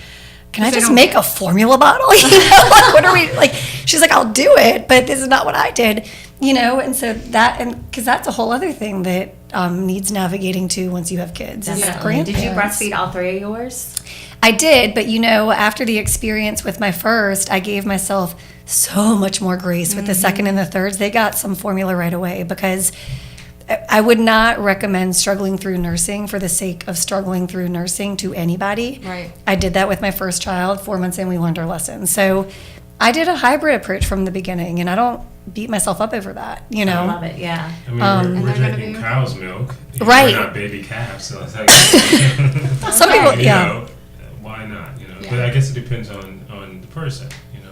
S2: can I just make a formula bottle? What are we like? She's like, I'll do it, but this is not what I did, And so because that's a whole other thing that needs navigating to once you have kids.
S1: Did you breastfeed all 3 of yours?
S2: I did, but after the experience with my first, I gave myself so much more grace with the second and the thirds. They got some formula right away, because I would not recommend struggling through nursing for the sake of struggling through nursing to anybody.
S3: Right.
S2: I did that with my first child. 4 months in, we learned our lesson. So I did a hybrid approach from the beginning, and I don't beat myself up over that, you know.
S1: I love it. Yeah.
S4: I mean,
S3: And
S4: we're
S3: they're gonna
S4: drinking
S3: be-
S4: cow's milk.
S2: Right.
S4: We're not baby calves, so it's like,
S2: Some people,
S4: you
S2: yeah.
S4: know, why not? You know,
S3: Yeah.
S4: but I guess it depends on the person. You know,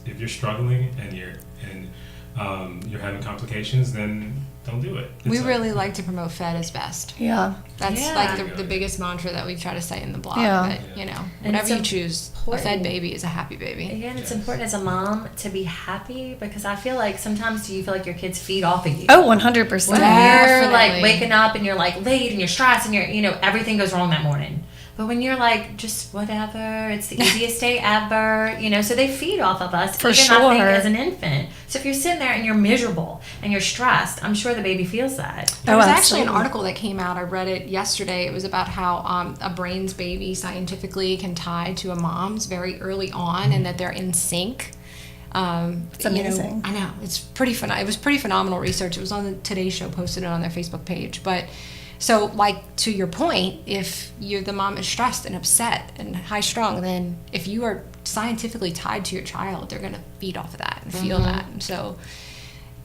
S4: if you're struggling and you're having complications, then don't do it.
S3: We
S4: It's
S3: really like to promote fed is best.
S2: Yeah.
S3: That's
S1: Yeah.
S3: like the biggest mantra that we try to say in the blog.
S2: Yeah.
S3: That, you know,
S1: And
S3: whatever you
S1: it's
S3: choose, a
S1: important.
S3: fed baby is a happy baby.
S1: Again, it's important as a mom to be happy because I feel like sometimes do you feel like your kids feed off of you?
S2: Oh, 100%.
S1: When you're like
S3: Definitely.
S1: waking up and you're like late and you're stressed and everything goes wrong that morning. But when you're like, just whatever, it's the easiest day ever, so they feed off of us.
S2: For
S1: even I think
S2: sure.
S1: as an infant. So if you're sitting there and you're miserable and you're stressed, I'm sure the baby feels that.
S3: There was actually an
S2: absolutely.
S3: article that came out. I read it yesterday. It was about how a brain's baby scientifically can tie to a mom's very early on, and that they're in sync.
S2: It's amazing.
S3: I know it's pretty fun. It was pretty phenomenal research. It was on the Today Show, posted it on their Facebook page. But so, like to your point, if the mom is stressed and upset and high strung, then if you are scientifically tied to your child, they're gonna feed off of that and feel that. And so.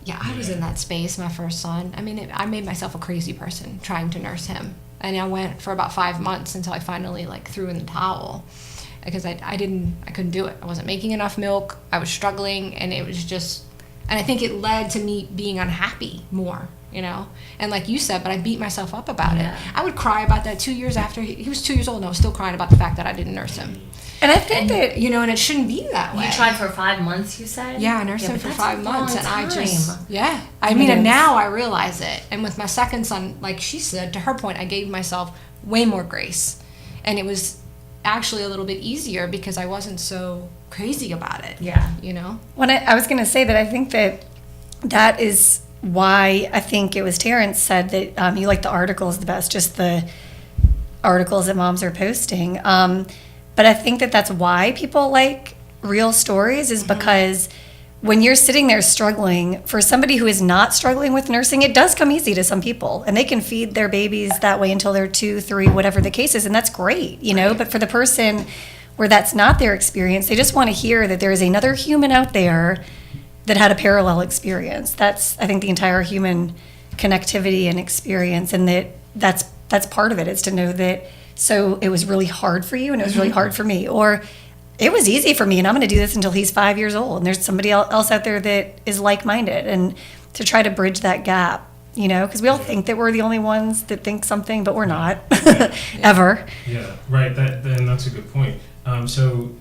S3: Yeah, I was in that space, my first son. I mean, I made myself a crazy person trying to nurse him. And I went for about 5 months until I finally threw in the towel because I couldn't do it. I wasn't making enough milk. I was struggling, and it was just, and I think it led to me being unhappy more, And like you said, but I beat myself up about
S1: Yeah.
S3: it. I would cry about that 2 years after he was 2 years old, and I was still crying about the fact that I didn't nurse him.
S2: And I think that,
S3: And it shouldn't be that way.
S1: You tried for 5 months, you said?
S3: Yeah, I nursed him
S1: but
S3: for
S1: that's
S3: 5
S1: a
S3: months,
S1: long
S3: and I
S1: time.
S3: just, I
S2: It
S3: mean, and
S2: is.
S3: now I realize it. And with my second son, like she said, to her point, I gave myself way more grace, and it was actually a little bit easier because I wasn't so crazy about it.
S1: Yeah.
S2: when I was going to say that I think that is why I think it was Terrance said that you like the articles the best, just the articles that moms are posting. But I think that that's why people like real stories is because when you're sitting there struggling, for somebody who is not struggling with nursing, it does come easy to some people, and they can feed their babies that way until they're 2, 3, whatever the case is, and that's great, But for the person where that's not their experience, they just want to hear that there is another human out there that had a parallel experience. That's, I think, the entire human connectivity and experience, and that's part of it, is to know that, so it was really hard for you and it was really hard for me, or it was easy for me and I'm going to do this until he's 5 years old, and there's somebody else out there that is like-minded, and to try to bridge that gap, because we all think that we're the only ones that think something, but we're not, ever.
S4: Yeah, right. That's a good point. So,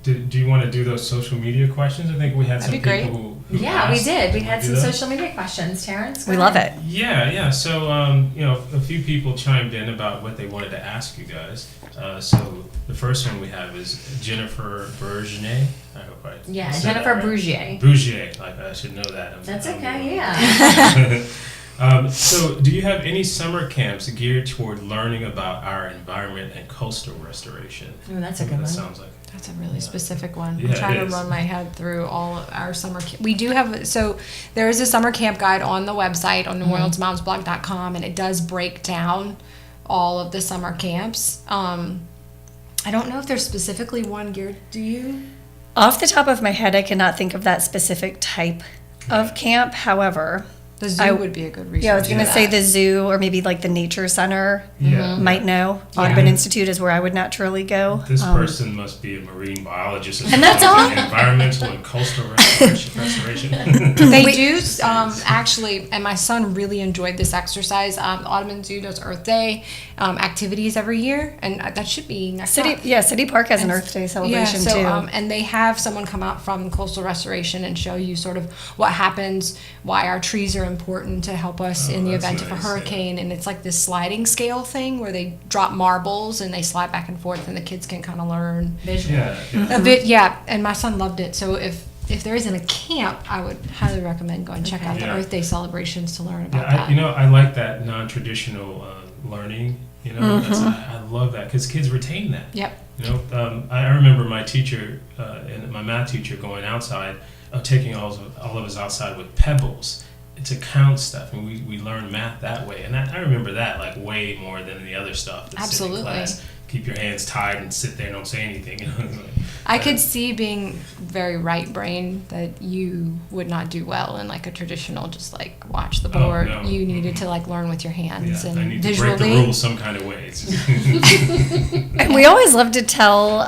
S4: do you want to do those social media questions? I think we had some
S3: That'd be great.
S4: people who
S1: Yeah, we
S4: asked.
S1: did. We
S4: Wanna
S1: had
S4: do
S1: some
S4: that?
S1: social media questions, Terrance.
S2: We love it.
S4: Yeah. So, a few people chimed in about what they wanted to ask you guys. So the first one we have is Jennifer Bergenet. I hope I
S1: Yeah,
S4: said that
S1: Jennifer
S4: right.
S1: Brugier.
S4: Brugier, like I should know that.
S1: That's
S4: I'm
S1: okay, yeah.
S4: So, do you have any summer camps geared toward learning about our environment and coastal restoration?
S1: Oh, that's a good
S4: That
S1: one.
S4: sounds like.
S3: That's a really specific one.
S4: Yeah,
S3: I'm trying
S4: it
S3: to
S4: is.
S3: run my head through all of our summer camp. We do have, so there is a summer camp guide on the website on NewOrleansMomsBlog.com, and it does break down all of the summer camps. I don't know if there's specifically one geared, do you?
S2: Off the top of my head, I cannot think of that specific type of camp. However,
S3: The zoo would be a good resource.
S2: yeah, I was going to
S3: for
S2: say
S3: that.
S2: the zoo, or maybe like the nature center
S4: Yeah.
S2: might know. Audubon Institute is where I would naturally go.
S4: This person must be a marine biologist.
S2: And that's all?
S4: Environmental and coastal restoration.
S3: They do actually, and my son really enjoyed this exercise. Audubon Zoo does Earth Day activities every year, and that should be next month.
S2: City Park has an Earth Day celebration too.
S3: And they have someone come out from coastal restoration and show you sort of what happens, why our trees are important to help us in the
S4: that's
S3: event of a
S4: nice, yeah.
S3: hurricane. And it's like this sliding scale thing where they drop marbles and they slide back and forth, and the kids can kind of learn
S1: Visual.
S4: Yeah.
S3: a bit. Yeah, and my son loved it. So if there isn't a camp, I would highly recommend going check out the
S4: Yeah.
S3: Earth Day celebrations to learn about
S4: Yeah,
S3: that.
S4: I like that non-traditional learning. I love that because kids retain that.
S3: Yep.
S4: I remember my teacher and my math teacher going outside, taking all of us outside with pebbles to count stuff, and we learned math that way. And I remember that like way more than the other stuff. That's in
S3: Absolutely.
S4: class. Keep your hands tied and sit there and don't say anything.
S3: I could see being very right-brained that you would not do well in like a traditional, just like watch the board.
S4: no.
S3: You needed to like learn with your hands and
S4: I need
S3: visually.
S4: to break the rules some kind of way.
S2: And we always love to tell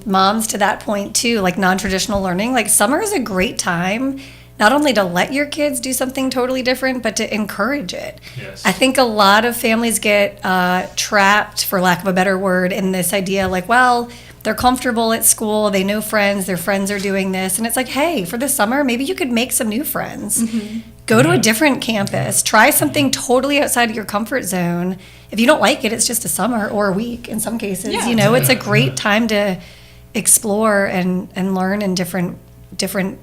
S2: moms to that point too, like non-traditional learning. Like summer is a great time, not only to let your kids do something totally different, but to encourage it.
S4: Yes.
S2: I think a lot of families get trapped, for lack of a better word, in this idea like, well, they're comfortable at school, they know friends, their friends are doing this. And it's like, hey, for the summer, maybe you could make some new friends. Go to a different campus, try something totally outside of your comfort zone. If you don't like it, it's just a summer or a week in some cases.
S3: Yeah.
S2: You know, it's a great time to explore and learn in different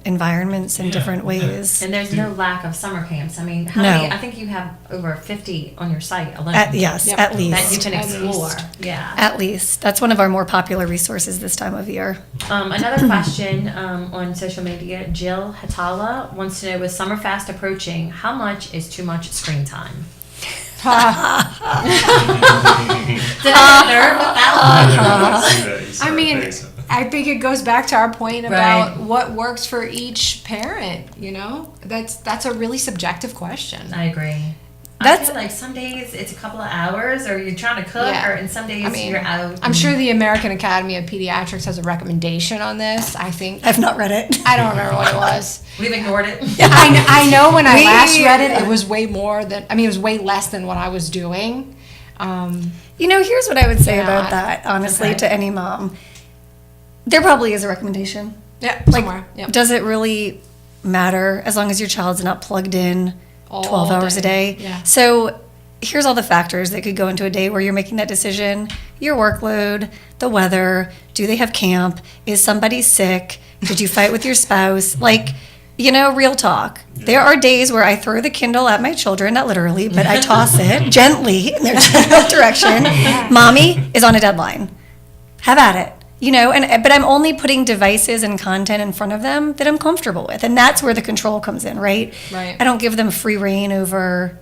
S2: environments in different ways.
S1: And there's no lack of summer camps. I mean,
S2: No.
S1: I think you have over 50 on your site alone.
S2: Yes,
S3: Yep.
S2: at
S1: that you
S2: least.
S1: can
S3: At
S1: explore.
S3: least.
S1: Yeah.
S2: At least. That's one of our more popular resources this time of year.
S1: Another question on social media. Jill Hatala wants to know, with summer fast approaching, how much is too much screen time? Did I get nerve with that one?
S3: I mean, I think it goes back to our point about what works for each parent. You know, that's a really subjective question.
S1: I agree. I
S2: That's-
S1: feel like some days it's a couple of hours, or you're trying to cook,
S3: Yeah.
S1: or and some days
S3: I mean,
S1: you're out.
S3: I'm sure the American Academy of Pediatrics has a recommendation on this. I think
S2: I've not read it.
S3: I don't remember what it was.
S1: We've ignored it.
S3: I know when I
S2: We-
S3: last read it, it was way more than. I mean, it was way less than what I was doing.
S2: You know, here's what I would say
S3: Yeah,
S2: about that, honestly,
S1: okay.
S2: to any mom. There probably is a recommendation.
S3: Yeah,
S2: Like,
S3: somewhere. Yep.
S2: does it really matter as long as your child's not plugged in
S3: All
S2: 12 hours a day?
S3: Yeah.
S2: So here's all the factors that could go into a day where you're making that decision. Your workload, the weather, do they have camp? Is somebody sick? Did you fight with your spouse? Like, you know, real talk. There are days where I throw the Kindle at my children, not literally, but I toss it gently in their general direction. Mommy is on a deadline. Have at it. You know, but I'm only putting devices and content in front of them that I'm comfortable with. And that's where the control comes in, right?
S3: Right.
S2: I don't give them free reign over,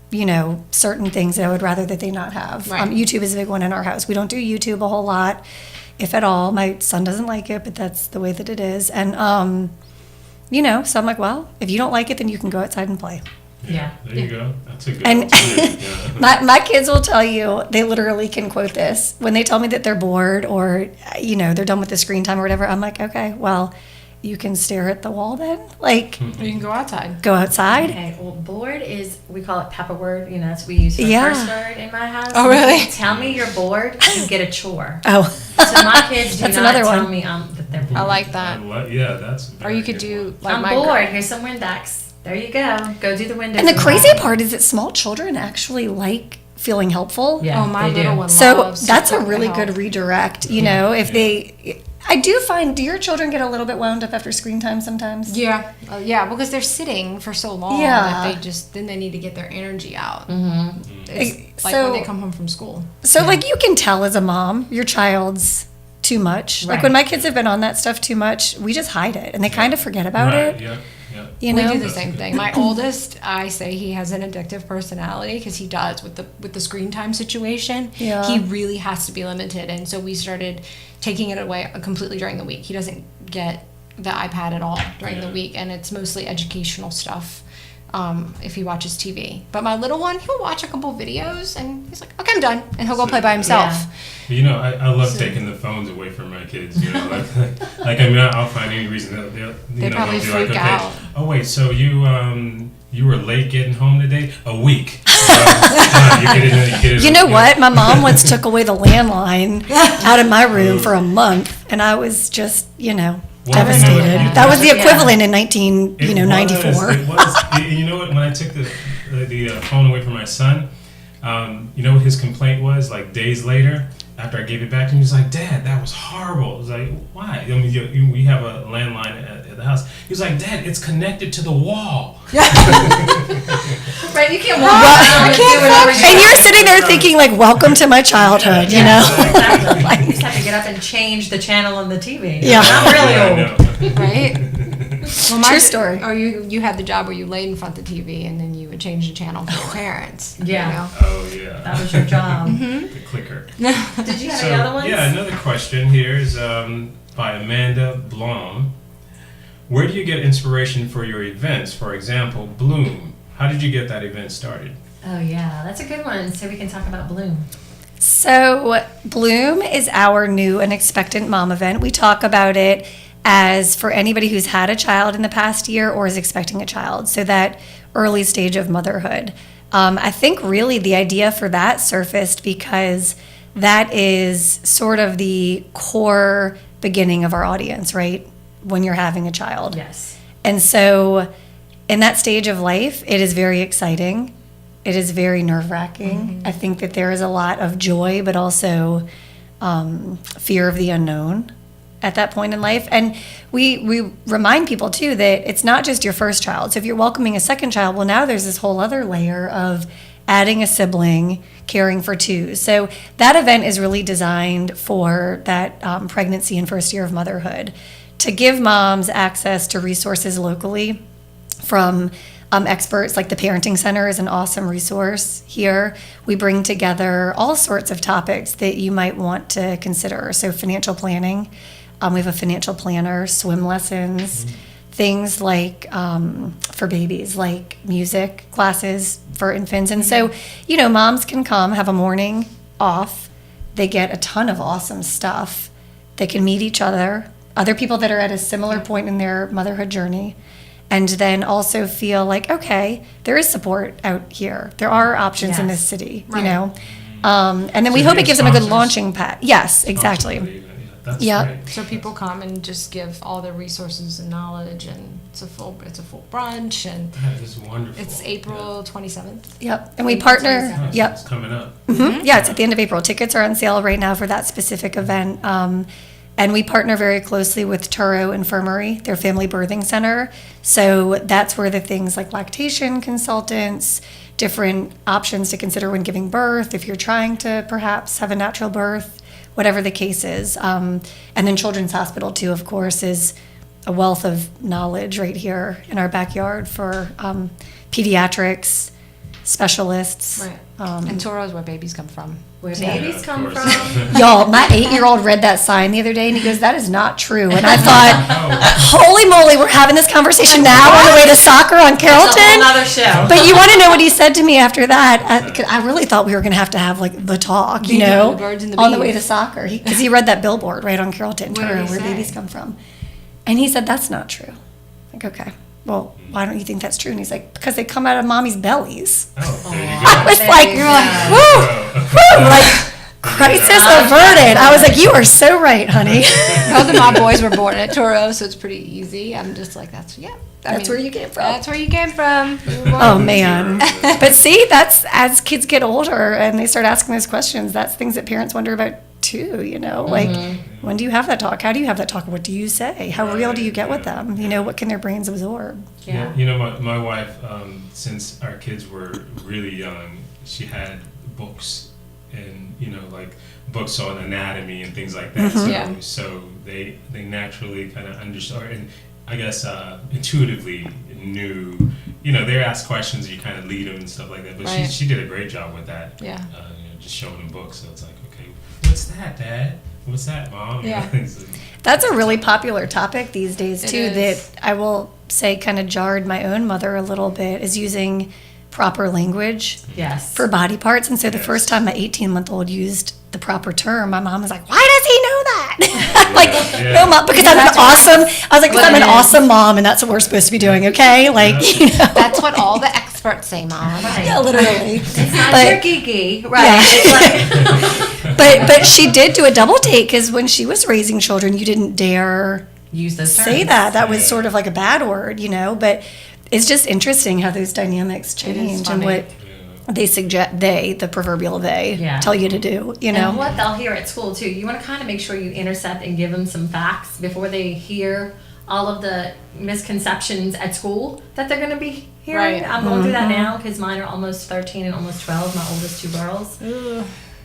S2: you know, certain things that I would rather that they not have.
S3: Right.
S2: YouTube is a big one in our house. We don't do YouTube a whole lot, if at all. My son doesn't like it, but that's the way that it is. And, you know, so I'm like, well, if you don't like it, then you can go outside and play.
S1: Yeah.
S4: There you go. That's a good
S2: And
S4: alternative. Yeah.
S2: my kids will tell you, they literally can quote this. When they tell me that they're bored or, you know, they're done with the screen time or whatever, I'm like, okay, well, you can stare at the wall then. Like,
S3: You can go outside.
S2: go outside.
S1: Okay, well, bored is, we call it pepper word. You know, that's what we use for
S2: Yeah.
S1: first word in my house.
S3: Oh, really?
S1: If you tell me you're bored, you get a chore.
S2: Oh,
S1: So my kids do
S2: That's
S1: not
S2: another
S1: tell
S2: one.
S1: me that they're bored.
S3: I like that.
S4: Yeah, that's.
S3: Or you could do like
S1: I'm
S3: my
S1: bored. Here's some Windex. There you go. Go do the windows.
S2: and the crazy
S1: that.
S2: part is that small children actually like feeling helpful.
S1: Yeah,
S3: Oh, my
S1: they
S3: little
S1: do.
S3: one
S2: So
S3: loves
S2: that's a
S3: to
S2: really
S3: help.
S2: good redirect, you know, if they, I do find, do your children get a little bit wound up after screen time sometimes?
S3: Yeah, yeah, because they're sitting for so long
S2: Yeah.
S3: that then they need to get their energy out. It's like
S2: So-
S3: when they come home from school.
S2: So, like, you can tell as a mom, your child's too much. Like,
S1: Right.
S2: when my kids have been on that stuff too much, we just hide it and they kind of forget about
S4: Right,
S2: it.
S4: yeah, yeah.
S2: You
S3: We
S2: know?
S3: do the same thing. My oldest, I say he has an addictive personality because he does with the screen time situation.
S2: Yeah.
S3: He really has to be limited, and so we started taking it away completely during the week. He doesn't get the iPad at all during the week, and it's mostly educational stuff. If he watches TV, but my little one, he'll watch a couple videos and he's like, "Okay, I'm done," and he'll go play by himself.
S1: Yeah.
S4: You know, I love taking the phones away from my kids. You know, like I mean, I'll find any reason
S3: They probably
S4: they'll be
S3: freak out.
S4: Oh wait, so you were late getting home today? A week.
S2: You know what? My mom once took away the landline out of my room for a month, and I was just, you know,
S4: Well,
S2: devastated.
S4: you know,
S2: That was the
S1: Yeah.
S2: equivalent in 94.
S4: It was. You know what? When I took the phone away from my son, you know what his complaint was? Like days later, after I gave it back to him, he was like, "Dad, that was horrible." I was like, "Why?" I mean, we have a landline at the house. He was like, "Dad, it's connected to the wall."
S1: Right, you can't walk around and do whatever you
S2: And you're sitting there thinking, like, welcome to my childhood, you know?
S1: Exactly. You just have to get up and change the channel on the TV.
S2: Yeah.
S1: I'm really
S4: Yeah, I
S1: old.
S4: know.
S3: Right? Well,
S2: True story.
S3: Or you had the job where you laid in front of the TV and then you would change the channel for your parents.
S1: Yeah.
S3: You know?
S4: Oh yeah.
S1: That was your job.
S4: The clicker.
S1: Did you have
S4: So,
S1: any other ones?
S4: yeah, another question here is by Amanda Blom. Where do you get inspiration for your events? For example, Bloom. How did you get that event started?
S1: Oh, yeah, that's a good one. So we can talk about Bloom.
S2: So, Bloom is our new and expectant mom event. We talk about it as for anybody who's had a child in the past year or is expecting a child. So, that early stage of motherhood. I think really the idea for that surfaced because that is sort of the core beginning of our audience, right? When you're having a child.
S1: Yes.
S2: And so, in that stage of life, it is very exciting. It is very nerve-wracking. I think that there is a lot of joy, but also fear of the unknown at that point in life. And we remind people, too, that it's not just your first child. So if you're welcoming a second child, well, now there's this whole other layer of adding a sibling, caring for two. So that event is really designed for that pregnancy and first year of motherhood, to give moms access to resources locally from experts. Like the Parenting Center is an awesome resource here. We bring together all sorts of topics that you might want to consider. So financial planning, we have a financial planner, swim lessons, things like for babies, like music classes for infants. And so, moms can come, have a morning off. They get a ton of awesome stuff. They can meet each other people that are at a similar point in their motherhood journey. And then also feel like, okay, there is support out here. There are options in this city,
S3: Right.
S2: And then we
S4: So
S2: hope
S4: you
S2: it gives them a good
S4: sponsors?
S2: launching pad. Yes, exactly.
S4: That's
S2: Yeah.
S4: great.
S3: So people come and just give all their resources and knowledge, and it's a full brunch, and
S4: That is wonderful.
S3: it's April 27th.
S2: Yep. And we
S3: April
S2: partner.
S3: 27th.
S2: Yep.
S4: It's coming up.
S2: Yeah, it's at the end of April. Tickets are on sale right now for that specific event. And we partner very closely with Turo Infirmary, their family birthing center. So that's where the things like lactation consultants, different options to consider when giving birth, if you're trying to perhaps have a natural birth, whatever the case is. And then Children's Hospital, too, of course, is a wealth of knowledge right here in our backyard for pediatrics, specialists.
S3: Right. And Toro is where babies come from.
S1: Where
S2: Yeah.
S1: babies
S4: of
S1: come
S4: course.
S1: from.
S2: Y'all, my 8-year-old read that sign the other day and he goes, "That is not true." And I thought, holy moly, we're having this conversation now on the way to soccer on
S1: It's a
S2: Carrollton.
S1: whole nother show.
S2: But you want to know what he said to me after that? 'Cause I really thought we were going to have like the talk,
S3: The birds and the
S2: on the way
S3: bees.
S2: to soccer. Because he read that billboard right on Carrollton,
S3: What did he
S2: where
S3: say?
S2: babies come from. And he said, "That's not true." Like, okay, well, why don't you think that's true? And he's like, "Because they come out of mommy's bellies."
S4: Oh, there you
S2: I
S4: go.
S2: was
S1: There
S2: like,
S1: you
S2: you're
S1: go.
S2: like, woo, like, crisis averted. I was like, you are so right, honey.
S3: Both of my boys were born at Toro, so it's pretty easy. I'm just like, that's
S2: Where you came from.
S3: That's where you came from. You were born-
S2: Oh man. But see, that's as kids get older and they start asking those questions, that's things that parents wonder about too, like when do you have that talk? How do you have that talk? What do you say? How real do you get with them? What can their brains absorb?
S1: Yeah.
S4: My wife, since our kids were really young, she had books and like books on anatomy and things like that.
S3: Yeah.
S4: So they naturally kind of understood, and I guess intuitively knew. They ask questions, you kind of lead them and stuff like that. But
S3: Right.
S4: she did a great job with that.
S3: Yeah.
S4: Just showing them books. So it's like, okay, what's that, Dad? What's that, Mom?
S3: Yeah.
S2: That's a really popular topic these days
S3: It
S2: too,
S3: is.
S2: that I will say kind of jarred my own mother a little bit, is using proper language
S1: Yes.
S2: for body parts. And so the
S4: Yes.
S2: first time my 18-month-old used the proper term, my mom was like, "Why does he know that?" I'm like,
S4: Yeah.
S2: "No, Mom, because I'm an awesome." I was like, "Because
S1: What
S2: I'm an
S1: it is.
S2: awesome mom, and that's what we're supposed to be doing." Okay, like
S3: That's what all the experts say, Mom.
S1: Right.
S2: yeah, literally.
S1: It's not
S2: But-
S1: your geeky, right?
S2: Yeah.
S1: It's like
S2: But she did do a double take, because when she was raising children, you didn't dare
S1: use those terms.
S2: say that. That was
S4: Yeah.
S2: sort of like a bad word, But it's just interesting how those dynamics change and
S3: funny.
S2: what they suggest, the proverbial they,
S1: Yeah.
S2: tell you to do,
S1: And what they'll hear at school too. You want to kind of make sure you intercept and give them some facts before they hear all of the misconceptions at school that they're going to be hearing.
S3: Right.
S1: I'm going through that now because mine are almost 13 and almost 12. My oldest two girls.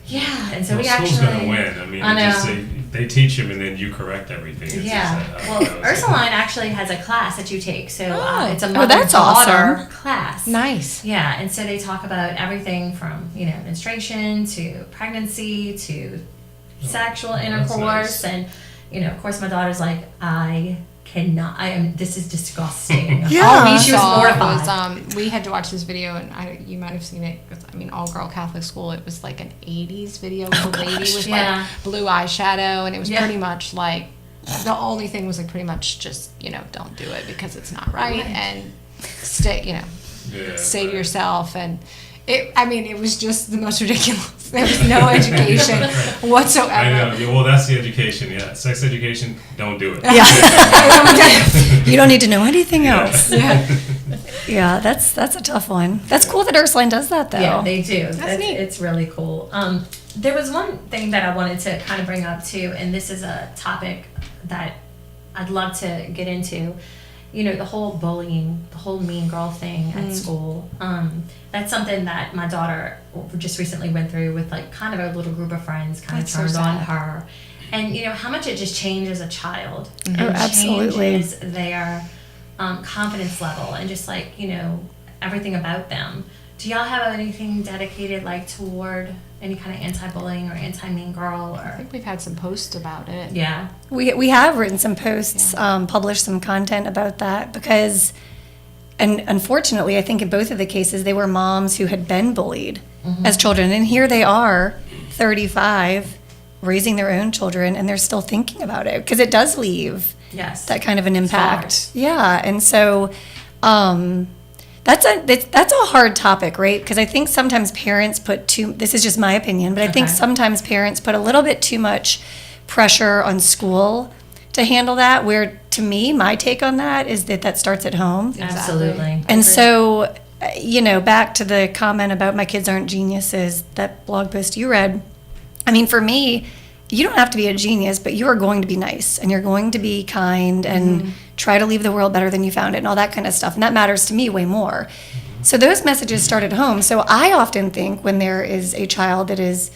S1: Yeah, and so
S4: Well,
S1: we
S4: school's
S1: actually.
S4: gonna win. I mean,
S1: I know.
S4: they teach them and then you correct everything. It's
S1: Yeah.
S4: just
S1: Well, Ursuline actually has a class that you take. So it's a
S2: Oh, that's
S1: mother-daughter
S2: awesome.
S1: class.
S3: Nice.
S1: Yeah, and so they talk about everything from, menstruation to pregnancy to sexual
S4: that's
S1: intercourse
S4: nice.
S1: and you know, of course, my daughter's like, this is disgusting.
S2: Yeah.
S3: All we
S1: She was
S3: saw
S1: mortified.
S3: was we had to watch this video, and you might have seen it. I mean, all girl Catholic school. It was like an '80s video with a lady with
S1: Yeah.
S3: like blue eyeshadow, and it was
S1: Yeah.
S3: pretty much like the only thing was like pretty much just don't do it because it's not right, and stay say to yourself and. It was just the most ridiculous. There was no education whatsoever.
S4: I know. Yeah, well, that's the education. Yeah, sex education. Don't do it.
S2: Yeah. You don't need to know anything else.
S3: Yeah.
S2: Yeah, that's a tough one. That's cool that Ursuline does that, though.
S1: Yeah, they do.
S3: That's neat.
S1: It's really cool. There was one thing that I wanted to kind of bring up too, and this is a topic that I'd love to get into. You know, the whole bullying, the whole mean girl thing at school. That's something that my daughter just recently went through with like kind of a little group of friends kind
S3: That's
S1: of turned
S3: so
S1: on
S3: sad.
S1: her. And you know, how much it just changes a child.
S2: Oh,
S1: And
S2: absolutely.
S1: changes their confidence level and just like, you know, everything about them. Do y'all have anything dedicated like toward any kind of anti-bullying or anti-mean girl
S3: I
S1: or?
S3: think we've had some posts about it.
S1: Yeah.
S2: We have written some posts, published some content about that because, and unfortunately, I think in both of the cases, they were moms who had been bullied as children. And here they are, 35, raising their own children, and they're still thinking about it because it does leave
S1: Yes.
S2: that kind of an impact.
S1: hard.
S2: Yeah. And so, that's a hard topic, right? Because I think sometimes parents this is just my opinion, but I think
S1: Okay.
S2: sometimes parents put a little bit too much pressure on school to handle that, where to me, my take on that is that starts at home.
S1: Absolutely.
S2: And so, back to the comment about my kids aren't geniuses, that blog post you read, I mean, for me, you don't have to be a genius, but you are going to be nice and you're going to be kind and try to leave the world better than you found it and all that kind of stuff. And that matters to me way more. So those messages start at home. So I often think when there is a child that is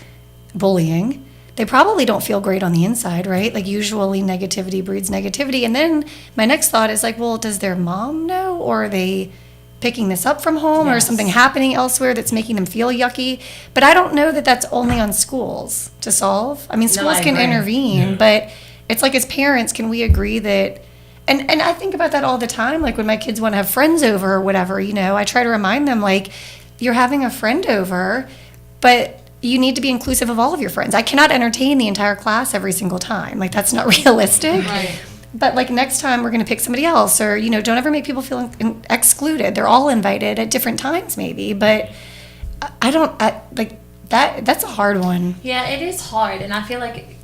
S2: bullying, they probably don't feel great on the inside, right? Like usually negativity breeds negativity. And then my next thought is like, well, does their mom know, or are they picking this up from home, or
S1: Yes.
S2: something happening elsewhere that's making them feel yucky? But I don't know that that's only on schools to solve. I mean, schools
S1: I
S2: can
S1: agree.
S2: intervene,
S4: Yeah.
S2: but it's like as parents, can we agree that, and I think about that all the time, like when my kids want to have friends over or whatever, I try to remind them, like, you're having a friend over, but you need to be inclusive of all of your friends. I cannot entertain the entire class every single time. Like, that's not realistic.
S3: Right.
S2: But like next time we're going to pick somebody else, or don't ever make people feel excluded. They're all invited at different times, maybe. But like that. That's a hard one.
S1: Yeah, it is hard, and I feel like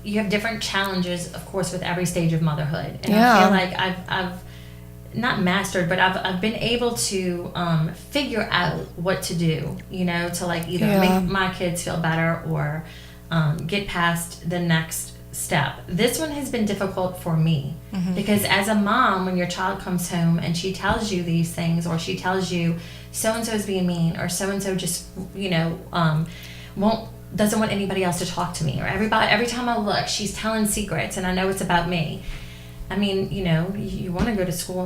S1: you have different challenges, of course, with every stage of motherhood. And
S2: Yeah.
S1: I feel like I've not mastered, but I've been able to figure out what to do, to like either
S2: Yeah.
S1: make my kids feel better or get past the next step. This one has been difficult for me because as a mom, when your child comes home and she tells you these things, or she tells you so-and-so is being mean, or so-and-so just, doesn't want anybody else to talk to me, or every time I look, she's telling secrets and I know it's about me. I mean, you want to go to school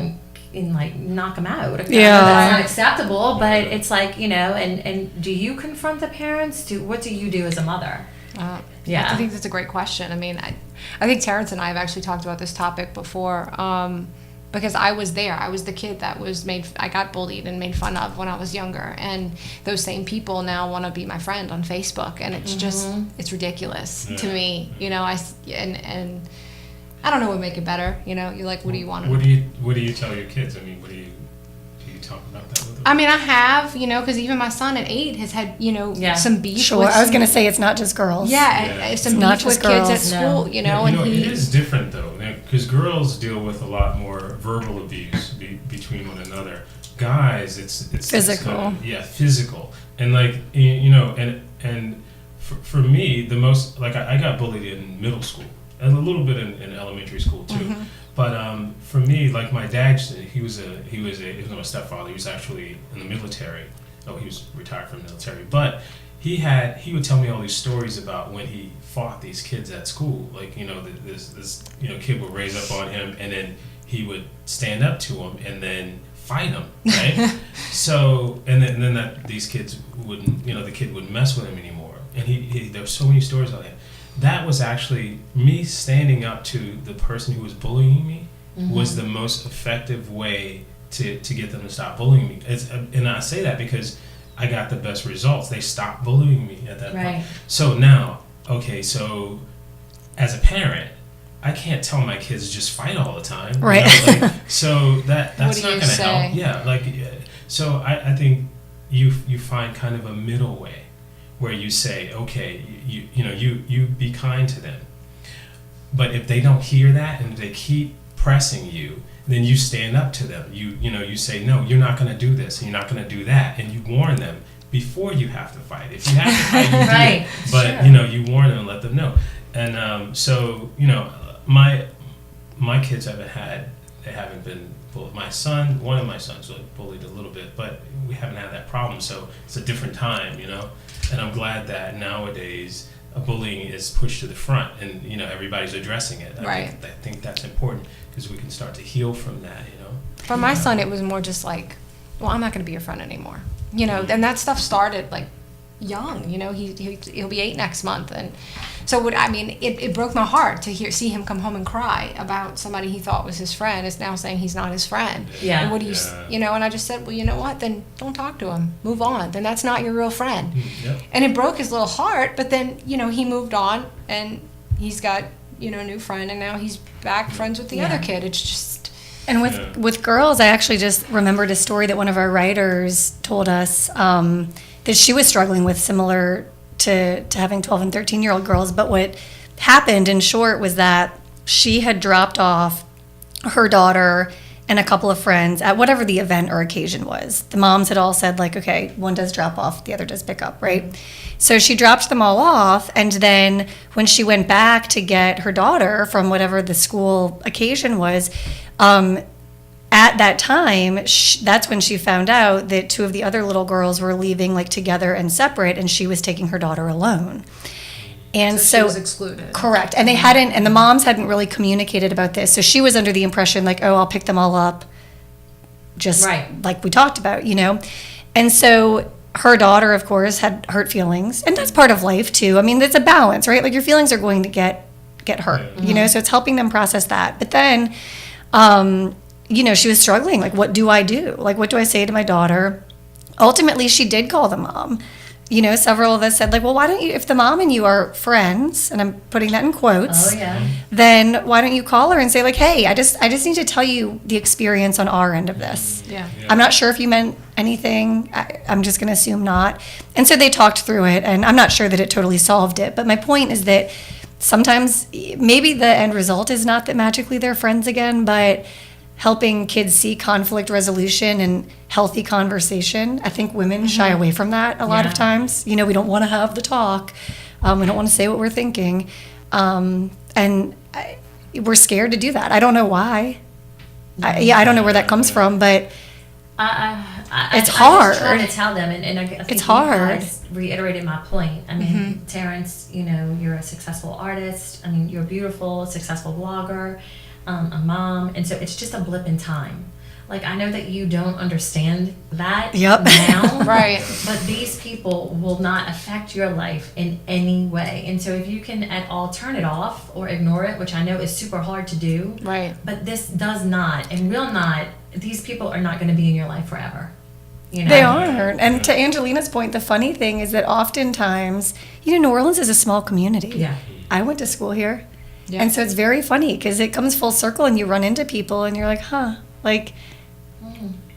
S1: and like knock them out. I know
S2: Yeah.
S1: that's not acceptable, but it's like, and do you confront the parents? What do you do as a mother? Yeah.
S3: I think that's a great question. I mean, I think Terrance and I have actually talked about this topic before, because I was there. I was the kid that I got bullied and made fun of when I was younger. And those same people now want to be my friend on Facebook. And it's just, it's ridiculous to me. And I don't know what would make it better. You're like, what do you want?
S4: What do you tell your kids? I mean, do you talk about that with them?
S3: I mean, I have, because even my son at 8 has had,
S1: Yeah.
S3: some beef.
S2: Sure.
S3: with
S2: I was
S3: some-
S2: going to say it's not just girls.
S3: Yeah, some
S2: not
S3: beef with
S2: just
S3: kids at
S2: girls.
S3: school, and
S4: it is different though, because girls deal with a lot more verbal abuse between one another. Guys, it's
S2: Physical.
S4: kind of, physical, and like and for me, the most like I got bullied in middle school and a little bit in elementary school too. But for me, like my dad, he was not my stepfather. He was actually in the military. Oh, he was retired from the military, but he would tell me all these stories about when he fought these kids at school. Like, this kid would raise up on him, and then he would stand up to him and then fight him, right? So, and then these kids wouldn't, the kid wouldn't mess with him anymore. And there were so many stories on it. that was actually me standing up to the person who was bullying me was the most effective way to get them to stop bullying me. And I say that because I got the best results. They stopped bullying me at that point. So now, okay, so as a parent, I can't tell my kids just fight all the time.
S2: Right.
S4: You know? Like, so that's not going to help. Yeah. Like, so I think you find kind of a middle way where you say, okay, you be kind to them. But if they don't hear that and they keep pressing you, then you stand up to them. You say, no, you're not going to do this, and you're not going to do that, and you warn them before you have to fight. If you have to fight, you
S1: right.
S4: do it. But you warn them and let them know. And so my kids haven't been bullied. One of my sons was bullied a little bit, but we haven't had that problem. So it's a different time, And I'm glad that nowadays bullying is pushed to the front, and everybody's addressing it. I think that's important because we can start to heal from that.
S3: For my son, it was more just like, well, I'm not going to be your friend anymore. And that stuff started like young. He'll be 8 next month, and so it broke my heart to see him come home and cry about somebody he thought was his friend is now saying he's not his friend.
S1: Yeah.
S3: And what do you, and I just said, well, you know what? Then don't talk to him. Move on. Then that's not your real friend.
S4: Yep.
S3: And it broke his little heart. But then he moved on, and he's got a new friend, and now he's back friends with the other kid. It's just.
S2: And with girls, I actually just remembered a story that one of our writers told us that she was struggling with, similar to having 12 and 13-year-old girls. But what happened, in short, was that she had dropped off her daughter and a couple of friends at whatever the event or occasion was. The moms had all said, like, okay, one does drop off, the other does pick up, right? So she dropped them all off, and then when she went back to get her daughter from whatever the school occasion was, at that time, that's when she found out that 2 of the other little girls were leaving, like, together and separate, and she was taking her daughter alone. And so
S3: she was excluded.
S2: Correct. And the moms hadn't really communicated about this. So she was under the impression, like, oh, I'll pick them all up, just like we talked about, And so her daughter, of course, had hurt feelings, and that's part of life too. I mean, it's a balance, right? Like, your feelings are going to get hurt, so it's helping them process that. But then, she was struggling. Like, what do I do? Like, what do I say to my daughter? Ultimately, she did call the mom. Several of us said, like, well, why don't you, if the mom and you are friends, and I'm putting that in quotes, then why don't you call her and say, like, hey, I just need to tell you the experience on our end of this.
S3: Yeah.
S2: I'm not sure if you meant anything. I'm just going to assume not. And so they talked through it, and I'm not sure that it totally solved it. But my point is that sometimes maybe the end result is not that magically they're friends again, but helping kids see conflict resolution and healthy conversation. I think women shy away from that a lot of times. We don't want to have the talk. We don't want to say what we're thinking. We're scared to do that. I don't know why. I don't know where that comes from, but it's hard.
S1: I try to tell them, and I think
S2: it's hard.
S1: You guys reiterated my point. I mean, Terrance, you're a successful artist. I mean, you're a beautiful, successful blogger. A mom, and so it's just a blip in time. Like, I know that you don't understand that now,
S3: right?
S1: But these people will not affect your life in any way, and so if you can at all turn it off or ignore it, which I know is super hard to do,
S3: right?
S1: But this does not and will not. These people are not going to be in your life forever.
S2: They aren't. And to Angelina's point, the funny thing is that oftentimes, New Orleans is a small community.
S1: Yeah,
S2: I went to school here.
S3: Yeah.
S2: And so it's very funny because it comes full circle and you run into people and you're like, huh, like,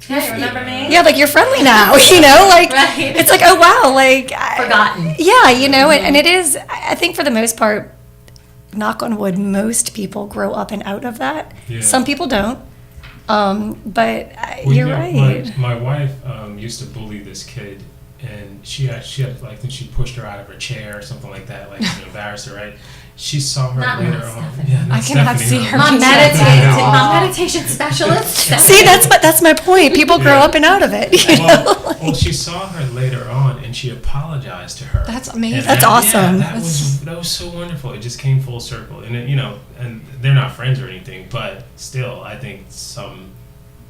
S1: hey, remember me?
S2: Yeah, like, you're friendly now, like,
S1: right.
S2: It's like, oh, wow, like,
S1: forgotten.
S2: Yeah, and it is, I think for the most part, knock on wood, most people grow up and out of that.
S4: Yeah.
S2: Some people don't. But you're right.
S4: My wife used to bully this kid, and she had like, I think she pushed her out of her chair or something like that, like, embarrassed her, right? She saw her
S1: Not
S4: later
S1: Stephanie.
S4: on. Yeah,
S3: I cannot see her.
S1: My meditation specialist.
S2: See, that's my point. People grow up and out of it.
S4: Well, she saw her later on, and she apologized to her.
S3: That's amazing.
S4: And
S2: that's awesome.
S4: Yeah, that was so wonderful. It just came full circle, and and they're not friends or anything, but still, I think some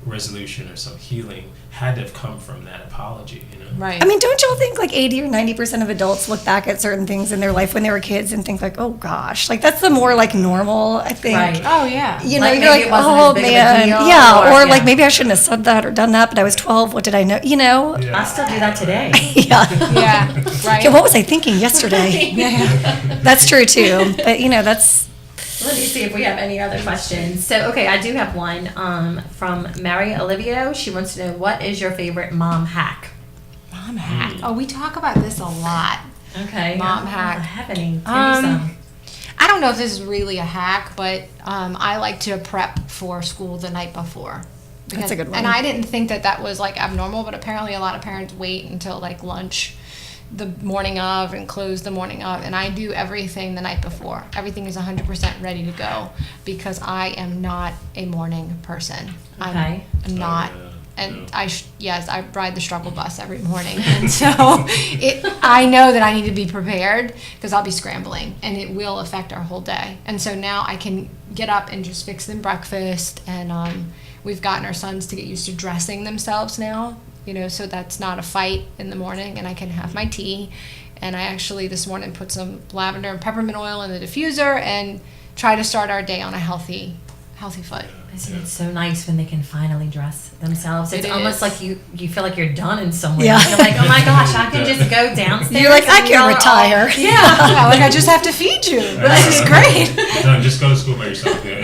S4: resolution or some healing had to have come from that apology,
S3: Right.
S2: I mean, don't y'all think like 80 or 90% of adults look back at certain things in their life when they were kids and think like, oh gosh, like that's the more like normal, I think.
S1: Right.
S3: Oh yeah.
S2: You know,
S1: Like,
S2: you're
S1: maybe
S2: like,
S1: it wasn't
S2: oh
S1: as big of a
S2: man,
S1: deal,
S2: yeah, or like
S1: yeah.
S2: maybe I shouldn't have said that or done that, but I was 12. What did I know? You know?
S4: Yeah.
S1: I still do that today.
S2: Yeah.
S3: Yeah. Right.
S2: Okay, what was I thinking yesterday? That's true too. But you know, that's
S1: Let me see if we have any other questions. So, okay, I do have one from Mary Olivio. She wants to know, what is your favorite mom hack?
S3: Mom hack. Oh, we talk about this a lot.
S1: Okay.
S3: Mom
S1: I
S3: hack.
S1: don't have any. Give me
S3: Um,
S1: some.
S3: I don't know if this is really a hack, but I like to prep for school the night before.
S2: That's a good one.
S3: And I didn't think that was like abnormal, but apparently a lot of parents wait until like lunch the morning of and close the morning of, and I do everything the night before. Everything is 100% ready to go because I am not a morning person.
S1: Okay.
S3: I'm not.
S4: Oh, yeah.
S3: And
S4: Yeah.
S3: I ride the struggle bus every morning, and so I know that I need to be prepared because I'll be scrambling, and it will affect our whole day. And so now I can get up and just fix them breakfast, and we've gotten our sons to get used to dressing themselves now, so that's not a fight in the morning, and I can have my tea. And I actually this morning put some lavender and peppermint oil in the diffuser and try to start our day on a healthy foot.
S1: Isn't it so nice when they can finally dress themselves? It's
S3: It
S1: almost
S3: is.
S1: like you feel like you're done in some way.
S2: Yeah.
S1: You're like, oh my gosh, I can just go downstairs.
S2: you're like, I
S1: and
S2: can
S1: y'all are
S2: retire.
S1: all- yeah.
S3: Yeah, like I just have to feed you. This is great.
S4: No, just go to school by yourself. Yeah.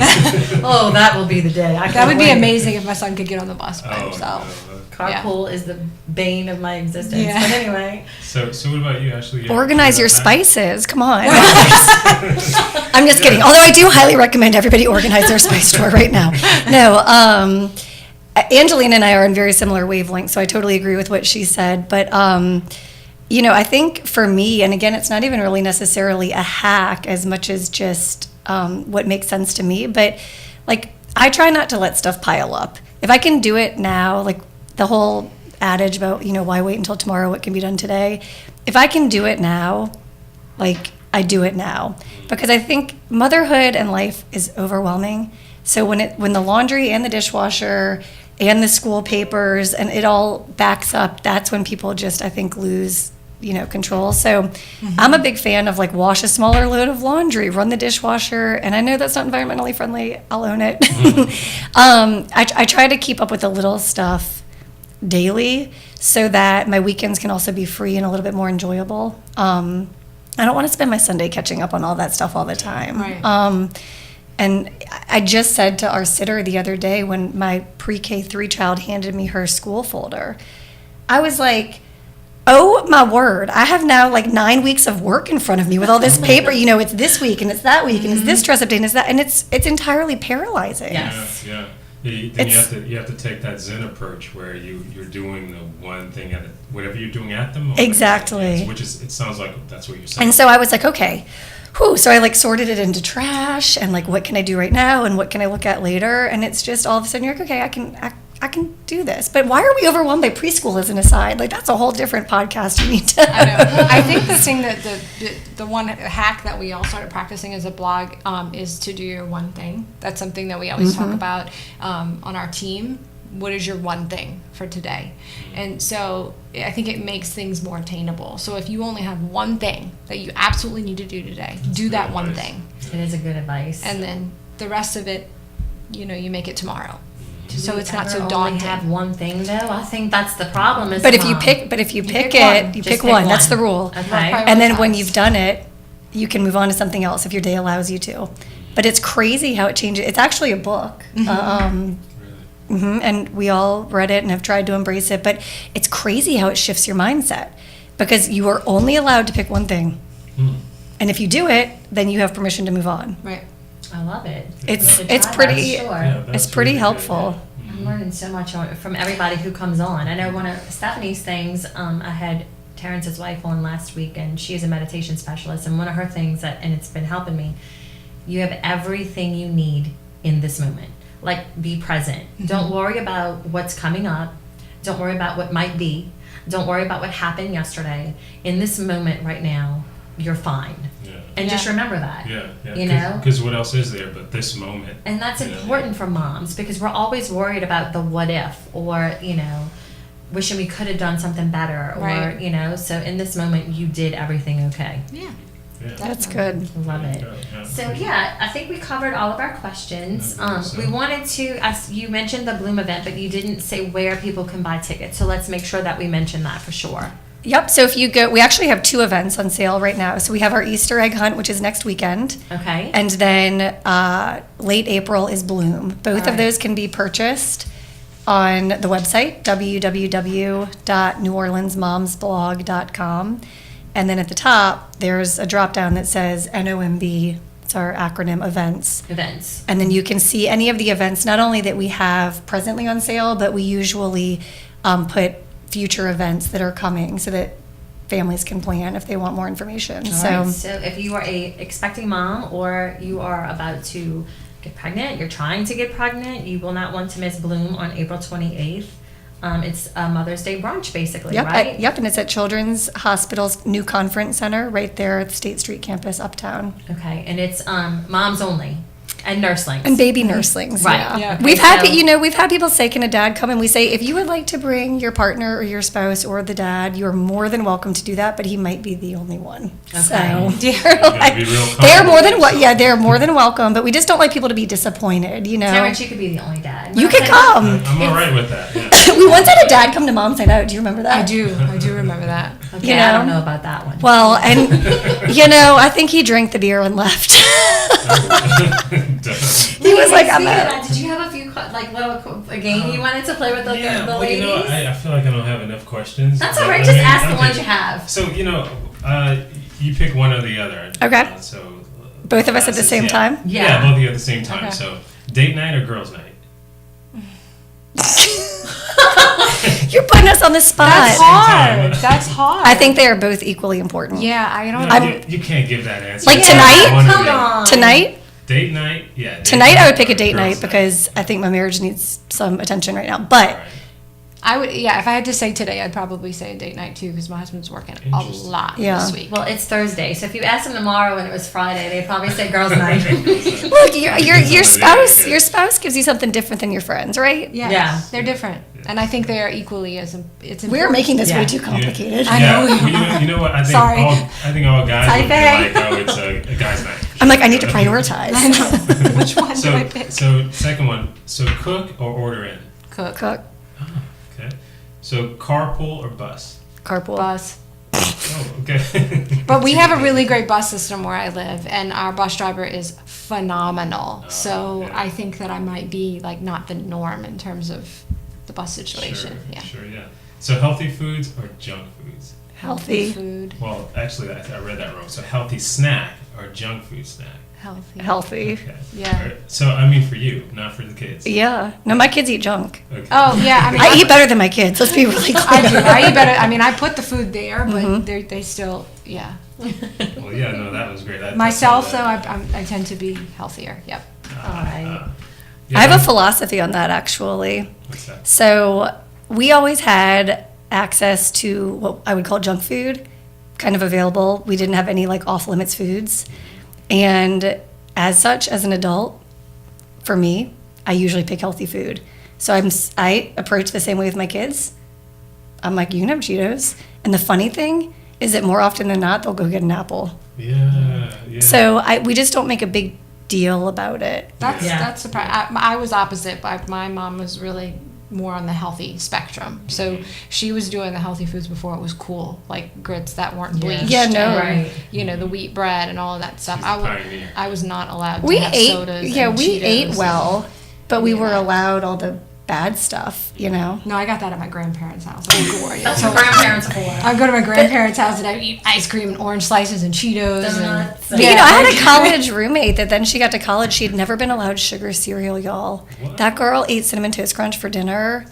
S1: Oh, that will be the day. I
S3: That
S1: can't
S3: would be
S1: wait.
S3: amazing if my son could get on the bus by himself.
S4: no.
S1: Carpool is the bane of my existence.
S3: Yeah.
S1: But anyway.
S4: So what about you, Ashley?
S2: Organize your
S4: spice.
S2: spices. Come on. I'm just kidding. Although I do highly recommend everybody organize their spice drawer right now. No, Angelina and I are on very similar wavelengths, so I totally agree with what she said. But, I think for me, and again, it's not even really necessarily a hack as much as just what makes sense to me. But, like, I try not to let stuff pile up. If I can do it now, like the whole adage about, why wait until tomorrow, what can be done today? If I can do it now, like, I do it now. Because I think motherhood and life is overwhelming. So when the laundry and the dishwasher and the school papers and it all backs up, that's when people just, I think, lose, control. So I'm a big fan of like wash a smaller load of laundry, run the dishwasher. And I know that's not environmentally friendly. I'll own it. I try to keep up with the little stuff daily so that my weekends can also be free and a little bit more enjoyable. I don't want to spend my Sunday catching up on all that stuff all the time.
S3: Right.
S2: And I just said to our sitter the other day when my pre-K 3 child handed me her school folder, I was like, oh my word, I have now like 9 weeks of work in front of me with all this paper. It's this week and it's that week and it's this dress up day and it's that, and it's entirely paralyzing.
S1: Yes.
S4: Yeah. Then you have to take that Zen approach where you're doing the one thing at whatever you're doing at the moment.
S2: Exactly.
S4: Which is, it sounds like that's what you're saying.
S2: And so I was like, okay, so I like sorted it into trash and like what can I do right now and what can I look at later, and it's just all of a sudden you're like, okay, I can do this. But why are we overwhelmed by preschool as an aside? Like that's a whole different podcast you need to.
S3: I know. I think the thing that the one hack that we all started practicing as a blog is to do your one thing. That's something that we always talk about on our team. What is your one thing for today? And so I think it makes things more attainable. So if you only have one thing that you absolutely need to do today, do that one thing.
S1: It is a good advice.
S3: And then the rest of it, you make it tomorrow. So it's not so
S1: Ever
S3: daunting.
S1: only have one thing though. I think that's the problem. Is
S2: But if you
S1: mom.
S2: pick
S3: pick
S2: it,
S3: one.
S2: you
S1: Just
S2: pick
S1: pick
S2: one. That's
S1: one.
S2: the rule.
S1: Okay.
S2: And then when
S3: Prioritize.
S2: you've done it, you can move on to something else if your day allows you to. But it's crazy how it changes. It's actually a book. And we all read it and have tried to embrace it. But it's crazy how it shifts your mindset because you are only allowed to pick one thing. And if you do it, then you have permission to move on.
S3: Right.
S1: I love it.
S2: It's
S1: Should
S2: it's
S1: try that,
S2: pretty
S1: sure.
S2: it's pretty helpful.
S1: I'm learning so much from everybody who comes on. I know one of Stephanie's things, I had Terrance's wife on last week, and she is a meditation specialist. And one of her things and it's been helping me, you have everything you need in this moment. Like, be present. Don't worry about what's coming up. Don't worry about what might be. Don't worry about what happened yesterday. In this moment right now, you're fine.
S4: Yeah.
S1: And just
S3: Yeah.
S1: remember that.
S4: Yeah.
S1: You know?
S4: Because what else is there but this moment?
S1: And that's
S4: You know?
S1: important for moms because we're always worried about the what if or, wishing we could have done something better or,
S3: Right.
S1: so in this moment you did everything okay.
S3: Yeah.
S4: Yeah.
S2: That's good.
S1: Love it.
S4: Yeah.
S1: So I think we covered all of our questions.
S4: I think so.
S1: We wanted to, as you mentioned the Bloom event, but you didn't say where people can buy tickets. So let's make sure that we mention that for sure.
S2: Yep. So if you go, we actually have 2 events on sale right now. So we have our Easter egg hunt, which is next weekend.
S1: Okay.
S2: And then late April is Bloom. Both
S1: All right.
S2: of those can be purchased on the website, www.neworleansmomsblog.com. And then at the top, there's a drop down that says NOMB. It's our acronym events.
S1: Events.
S2: And then you can see any of the events, not only that we have presently on sale, but we usually put future events that are coming so that families can plan if they want more information.
S1: All right. So if you are a expecting mom or you are about to get pregnant, you're trying to get pregnant, you will not want to miss Bloom on April 28th. It's a Mother's Day brunch, basically,
S2: Yep,
S1: right?
S2: yep, and it's at Children's Hospital's new conference center right there at the State Street campus uptown.
S1: Okay, and it's moms only and nurslings.
S2: And baby nurslings,
S1: Right.
S2: yeah.
S3: Yeah.
S2: We've
S1: Okay,
S2: had,
S1: so-
S2: we've had people say, can a dad come? And we say, if you would like to bring your partner or your spouse or the dad, you're more than welcome to do that, but he might be the only one.
S1: Okay.
S2: So,
S4: gotta be real
S2: they're more than,
S4: comfortable.
S2: they're more than welcome, but we just don't like people to be disappointed,
S1: Terrance, you could be the only dad.
S2: You can come.
S4: I'm all right with that. Yeah.
S2: We once had a dad come to Mom's Night Out. Do you remember that?
S3: I do remember that.
S1: Okay,
S2: You
S1: I don't
S2: know?
S1: know about that one.
S2: Well, and, I think he drank the beer and left. He was like, I'm
S1: Speaking of
S2: out.
S1: that, did you have a few a game you wanted to play with the
S4: Well,
S1: ladies?
S4: I feel like I don't have enough questions.
S1: That's
S4: but
S1: all right.
S4: I
S1: Just
S4: mean,
S1: ask the
S4: okay.
S1: ones you have.
S4: So, you pick one or the other.
S2: Okay.
S4: So
S2: Both of us at the same time?
S4: Yeah, both of you at the same time.
S3: Okay.
S4: So, date night or girls' night?
S2: You're putting us on the spot.
S3: That's
S4: Same
S3: hard.
S4: time.
S3: That's hard.
S2: I think they are both equally important.
S3: Yeah, I don't.
S4: No, you can't give that answer.
S2: Like
S4: It's
S2: tonight?
S4: one or
S1: Come
S4: the other.
S1: on.
S2: Tonight?
S4: Date night? Yeah. date
S2: Tonight I would pick a
S4: or
S2: date night
S4: girls'
S2: because I think my marriage needs some attention right now.
S4: All
S2: But
S4: right.
S3: I would. Yeah, if I had to say today, I'd probably say a date night too, because my husband's working a
S4: Interesting.
S3: lot
S2: Yeah.
S3: this week.
S1: Well, it's Thursday, so if you asked them tomorrow and it was Friday, they'd probably say girls' night.
S2: look, your
S4: It's
S2: your spouse gives you something different than your friends, right?
S3: Yeah,
S1: Yeah.
S3: they're different, and I think they are equally as. It's
S2: We're
S3: important.
S2: making this
S1: Yeah.
S2: way too complicated.
S3: I
S4: Yeah,
S3: know.
S4: you know what? I think
S3: Sorry.
S4: all guys
S1: Type
S4: would be
S1: A.
S4: like, oh, it's a guy's night.
S2: I'm like, I need to prioritize.
S3: I know. Which one do I
S4: So,
S3: pick?
S4: so second one. So cook or order in.
S3: Cook.
S2: Cook,
S4: Okay. So carpool or bus.
S2: carpool.
S3: Bus.
S4: Oh, okay.
S3: But we have a really great bus system where I live, and our bus driver is phenomenal. So
S4: yeah.
S3: I think that I might be like not the norm in terms of the bus situation. Yeah.
S4: Sure, yeah. So healthy foods or junk foods?
S2: Healthy.
S3: food.
S4: Well, actually, I read that wrong. So healthy snack or junk food snack?
S3: Healthy.
S2: Healthy.
S4: Okay.
S3: Yeah.
S4: All right. So I mean for you, not for the kids.
S2: Yeah. No, my kids eat junk.
S4: Okay.
S3: Oh yeah, I mean
S2: I eat better than my kids. Let's be really clear.
S3: I do. I eat better. I mean, I put the food there, but
S2: Mm-hmm.
S3: they still, yeah.
S4: Well, yeah, no, that was great.
S3: Myself, though, I tend to be healthier. Yep.
S1: Alright.
S2: I have a philosophy on that, actually.
S4: What's that?
S2: So we always had access to what I would call junk food, kind of available. We didn't have any like off limits foods. And as such, as an adult, for me, I usually pick healthy food. So I approach the same way with my kids. I'm like, you can have Cheetos. And the funny thing is that more often than not, they'll go get an apple.
S4: Yeah, yeah.
S2: So we just don't make a big deal about it.
S3: That's
S1: Yeah.
S3: that's surprising. I was opposite, but my mom was really more on the healthy spectrum. So she was doing the healthy foods before it was cool, like grits that weren't bleached.
S2: Yeah, no.
S3: and,
S1: Right.
S3: You know, the wheat bread and all of that stuff.
S4: She's a pioneer.
S3: I was not allowed
S2: We
S3: to have
S2: ate,
S3: sodas.
S2: yeah,
S3: and
S2: we
S3: Cheetos
S2: ate
S3: and-
S2: well, but we were
S3: Yeah.
S2: allowed all the bad stuff, you know?
S3: No, I got that at my grandparents' house. Oh, glory.
S1: That's what grandparents are for.
S3: I go to my grandparents' house and I eat ice cream and orange slices and Cheetos.
S1: Donuts.
S3: And,
S2: But, you know, I had a college roommate that then she got to college. She'd never been allowed sugar cereal, y'all.
S4: What?
S2: That girl ate Cinnamon Toast Crunch for dinner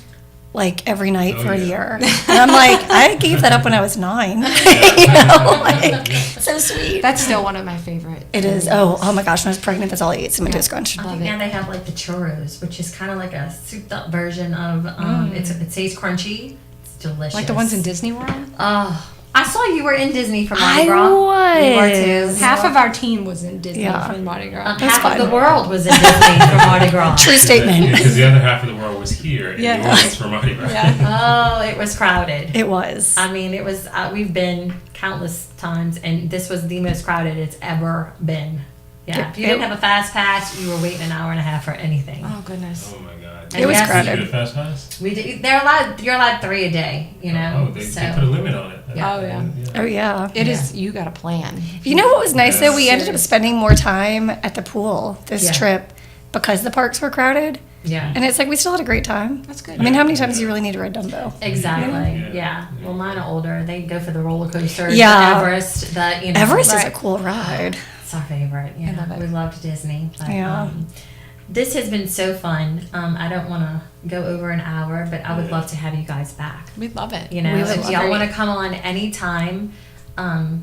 S2: like every night
S4: Oh,
S2: for a
S4: yeah.
S2: year. And I'm like, I gave that up when I was 9. You know, like, so sweet.
S3: That's still one of my favorite.
S2: It is. Oh my gosh, when I was pregnant, that's all I ate, Cinnamon Toast Crunch.
S1: I
S3: Love
S1: think
S3: it.
S1: now they have like the churros, which is kind of like a souped up version of it stays crunchy. It's delicious.
S3: Like the ones in Disney World?
S1: Oh, I saw you were in Disney for Mardi
S2: I
S1: Gras.
S2: was.
S1: You were too.
S3: Half of our team was in Disney
S2: Yeah.
S3: for Mardi Gras.
S1: Half
S2: fine.
S1: of the world was in Disney for Mardi Gras.
S2: True statement.
S4: Because the other half of the world was here in
S3: Yeah.
S4: New Orleans for Mardi Gras.
S3: Yeah.
S1: Oh, it was crowded.
S2: It was.
S1: I mean, it was. We've been countless times, and this was the most crowded it's ever been. Yeah, if you didn't have a fast pass, you were waiting an hour and a half for anything.
S3: Oh goodness.
S4: Oh my God.
S1: It was
S4: Did you
S2: crowded.
S4: get a fast pass?
S1: We did. They're allowed. You're allowed 3 a day. You know.
S4: Oh, they
S1: so
S4: put a limit on it.
S1: Yeah.
S3: Oh, yeah.
S2: Oh yeah.
S3: It is. You got a plan.
S2: You know what was nice though? We
S1: Yes.
S2: ended up spending more time at the pool this
S1: Yeah.
S2: trip because the parks were crowded.
S1: yeah.
S2: And it's like we still had a great time.
S3: That's good.
S2: I mean, how many times do you really need to ride Dumbo?
S1: Exactly.
S4: Yeah.
S1: Yeah. Well, mine are older. They go for the roller coasters.
S2: Yeah.
S1: The Everest. The
S2: Everest is
S3: Right.
S2: a cool ride.
S1: It's our favorite. Yeah.
S3: love it.
S1: We loved Disney. But,
S2: Yeah.
S1: this has been so fun. I don't want to go over an hour, but I would love to have you guys back.
S3: We love it.
S1: You know,
S2: We would
S1: if
S2: love
S1: y'all
S3: it.
S1: want to come on anytime,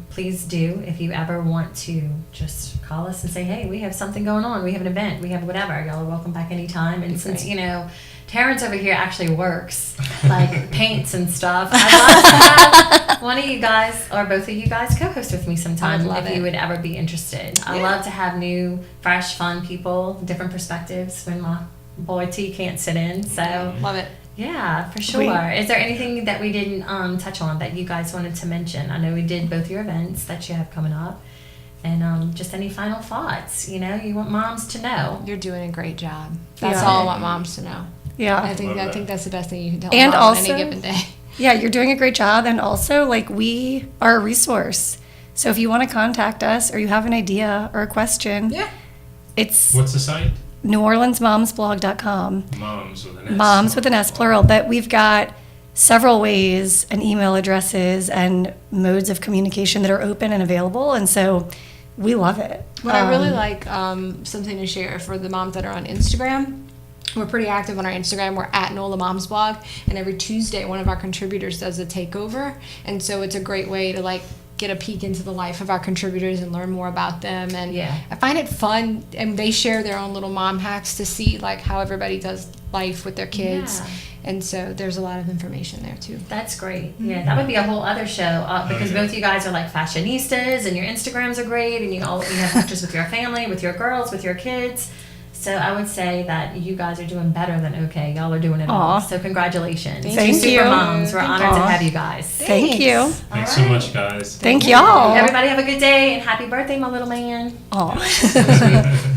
S1: please do. If you ever want to just call us and say, hey, we have something going on, we have an event, we have whatever, y'all are welcome back anytime. And since,
S3: great.
S1: you know, Terrance over here actually works, like paints and stuff, I'd love to have one of you guys or both of you guys co-host with me sometime
S3: I'd love
S1: if
S3: it.
S1: you would ever be interested. I
S3: Yeah.
S1: love to have new, fresh, fun people, different perspectives when my boy T can't sit in. So
S3: Love it.
S1: yeah, for sure. Is there anything that we didn't touch on that you guys wanted to mention? I know we did both your events that you have coming up. And just any final thoughts? You know, you want moms to know.
S3: You're doing a great job. That's
S2: Yeah.
S3: all I want moms to know.
S2: Yeah.
S3: I think
S4: Love that.
S3: that's the best thing you can tell
S2: And
S3: a mom on
S2: also-
S3: any given day.
S2: Yeah, you're doing a great job. And also, like, we are a resource. So if you want to contact us or you have an idea or a question,
S3: Yeah.
S2: it's
S4: What's the site?
S2: NewOrleansMomsBlog.com.
S4: Moms with an S.
S2: Moms with an S plural, but we've got several ways and email addresses and modes of communication that are open and available. And so we love it.
S3: What I really like, something to share for the moms that are on Instagram. We're pretty active on our Instagram. We're at NOLA Moms Blog, and every Tuesday, one of our contributors does a takeover, and so it's a great way to like get a peek into the life of our contributors and learn more about them. And
S1: Yeah.
S3: I find it fun, and they share their own little mom hacks to see like how everybody does life with their kids,
S1: Yeah.
S3: and so there's a lot of information there too.
S1: That's great. Yeah, that would be a whole other show because both you guys are like fashionistas and your Instagrams are great and you have pictures with your family, with your girls, with your kids. So I would say that you guys are doing better than okay. Y'all are doing it all.
S2: Aw.
S1: So congratulations.
S2: Thank
S1: Super
S2: you.
S1: moms. We're honored to
S2: Aw.
S1: have you guys.
S2: Thank you.
S4: Thanks so much, guys.
S2: Thank y'all.
S1: Everybody have a good day and happy birthday, my little man.
S2: Aw.
S1: So sweet.